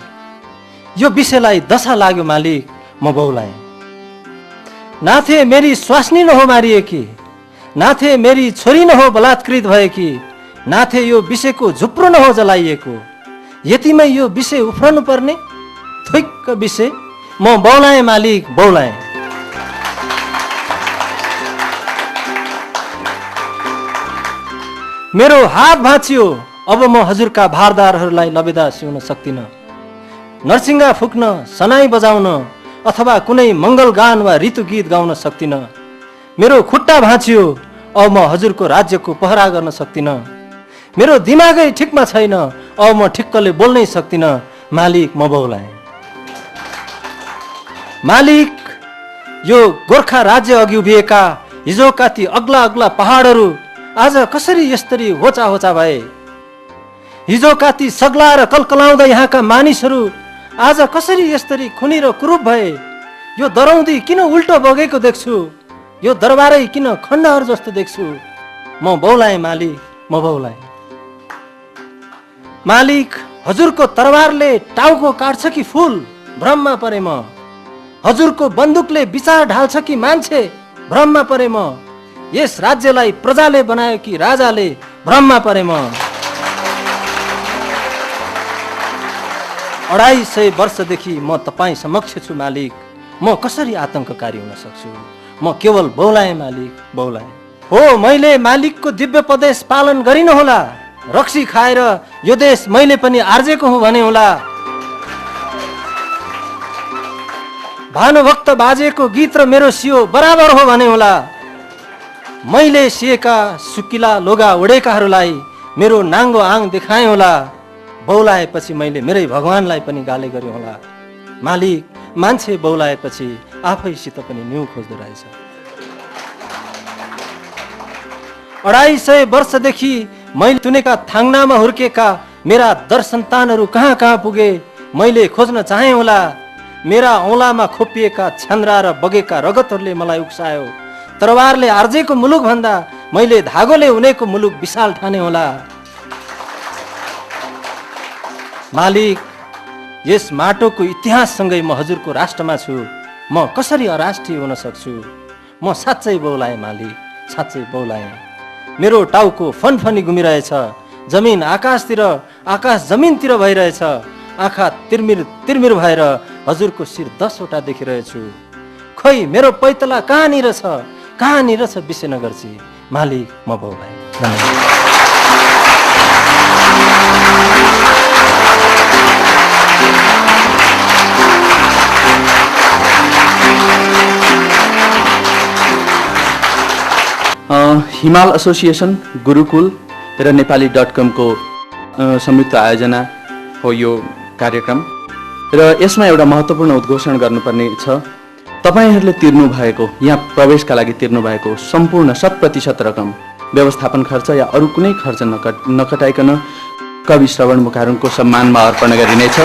यो विषयलाई दशा लाग्यो मालिक, म बौलाएँ। नाथे मेरी स्वास्नी न हो मारिएकी, नाथे मेरी छोरी न हो बलात्कृत भएकी, नाथे यो विषयको झुप्रो न हो जलाइएको। यतिमै यो विषय उफ्रनु पर्ने? थुक्क विषय। म बौलाएँ मालिक, बौलाएँ। मेरो हात भाँचियो, अब म हजुरका भारदारहरूलाई लबेदा सिउन सक्दिनँ। नरसिंगा फुक्न, सनाई बजाउन अथवा कुनै मङ्गल गान वा ऋतु गीत गाउन सक्दिनँ। मेरो खुट्टा भाँचियो, अब म हजुरको राज्यको पहरा गर्न सक्दिनँ। मेरो दिमागै ठिकमा छैन, अब म ठिक्कले बोल्नै सक्दिनँ। मालिक, म बौलाएँ। मालिक, यो गोर्खा राज्य अघि उभिएका हिजोका ती अग्ला अग्ला पहाडहरू आज कसरी यसरी होचा होचा भए? हिजोका ती सग्ला र कलकलाउँदा यहाँका मानिसहरू आज कसरी यसरी खुनी र कुरूप भए? यो दरौदी किन उल्टो बगेको देख्छु? यो दरबारै किन खण्डहर जस्तो देख्छु? म बौलाएँ मालिक, म बौलाएँ। मालिक, हजुरको तरबारले टाउको काट्छ कि फूल? भ्रममा परे म। हजुरको बन्दुकले विचार ढाल्छ कि मान्छे? भ्रममा परे म। यस राज्यलाई प्रजाले बनायो कि राजाले? भ्रममा परे म। 250 वर्षदेखि म तपाईँ समक्ष छु मालिक। म कसरी आतंककारी हुन सक्छु? म केवल बौलाएँ मालिक, बौलाएँ। हो, मैले मालिकको दिव्य उपदेश पालन गरिन होला। रक्सी खाएर यो देश मैले पनि आर्जेको हुँ भने होला। भानुभक्त बाजेको गीत र मेरो सियो बराबर हो भने होला। मैले सिएका सुकिला लुगा ओढेकाहरूलाई मेरो नाङ्गो आङ देखाएँ होला। बौलाएपछि मैले मेरै भगवानलाई पनि गाली गरेँ होला। मालिक, मान्छे बौलाएपछि आफैसित पनि न्यु खोज्दो रहेछ। 250 वर्षदेखि मैले तुनेका थाङ्नामा हुर्केका मेरा दर सन्तानहरू कहाँ कहाँ पुगे? मैले खोज्न चाहेँ होला। मेरा औँलामा खोपिएका छ्यान्द्रा र बगेका रगतहरूले मलाई उक्सायो। तरबारले आर्जेको मुलुक भन्दा मैले धागोले हुनेको मुलुक विशाल ठाने होला। मालिक, यस माटोको इतिहाससँगै म हजुरको राष्ट्रमा छु। म कसरी अराष्ट्रिय हुन सक्छु? म साँच्चै बौलाएँ मालिक, साँच्चै बौलाएँ। मेरो टाउको फनफनी घुमिरहेछ। जमिन आकाशतिर, आकाश जमिनतिर भइरहेछ। आँखा तिर्मिर तिर्मिर भएर हजुरको शिर 10 वटा देखिरहेछु। खोइ मेरो पैतला कहाँनिर छ? कहाँनिर छ विशेनगरजी? मालिक, म बौलाएँ। हिमाल एसोसिएसन, गुरुकुल र नेपाली.com को संयुक्त आयोजना हो यो कार्यक्रम। र यसमा एउटा महत्त्वपूर्ण उद्घोषण गर्नुपर्ने छ। तपाईहरूले तिर्नु भएको, यहाँ प्रवेशका लागि तिर्नु भएको सम्पूर्ण 100% रकम व्यवस्थापन खर्च या अरू कुनै खर्च नकटाइकन कवि श्रवण मुखारुङको सम्मानमा अर्पण गरिनेछ।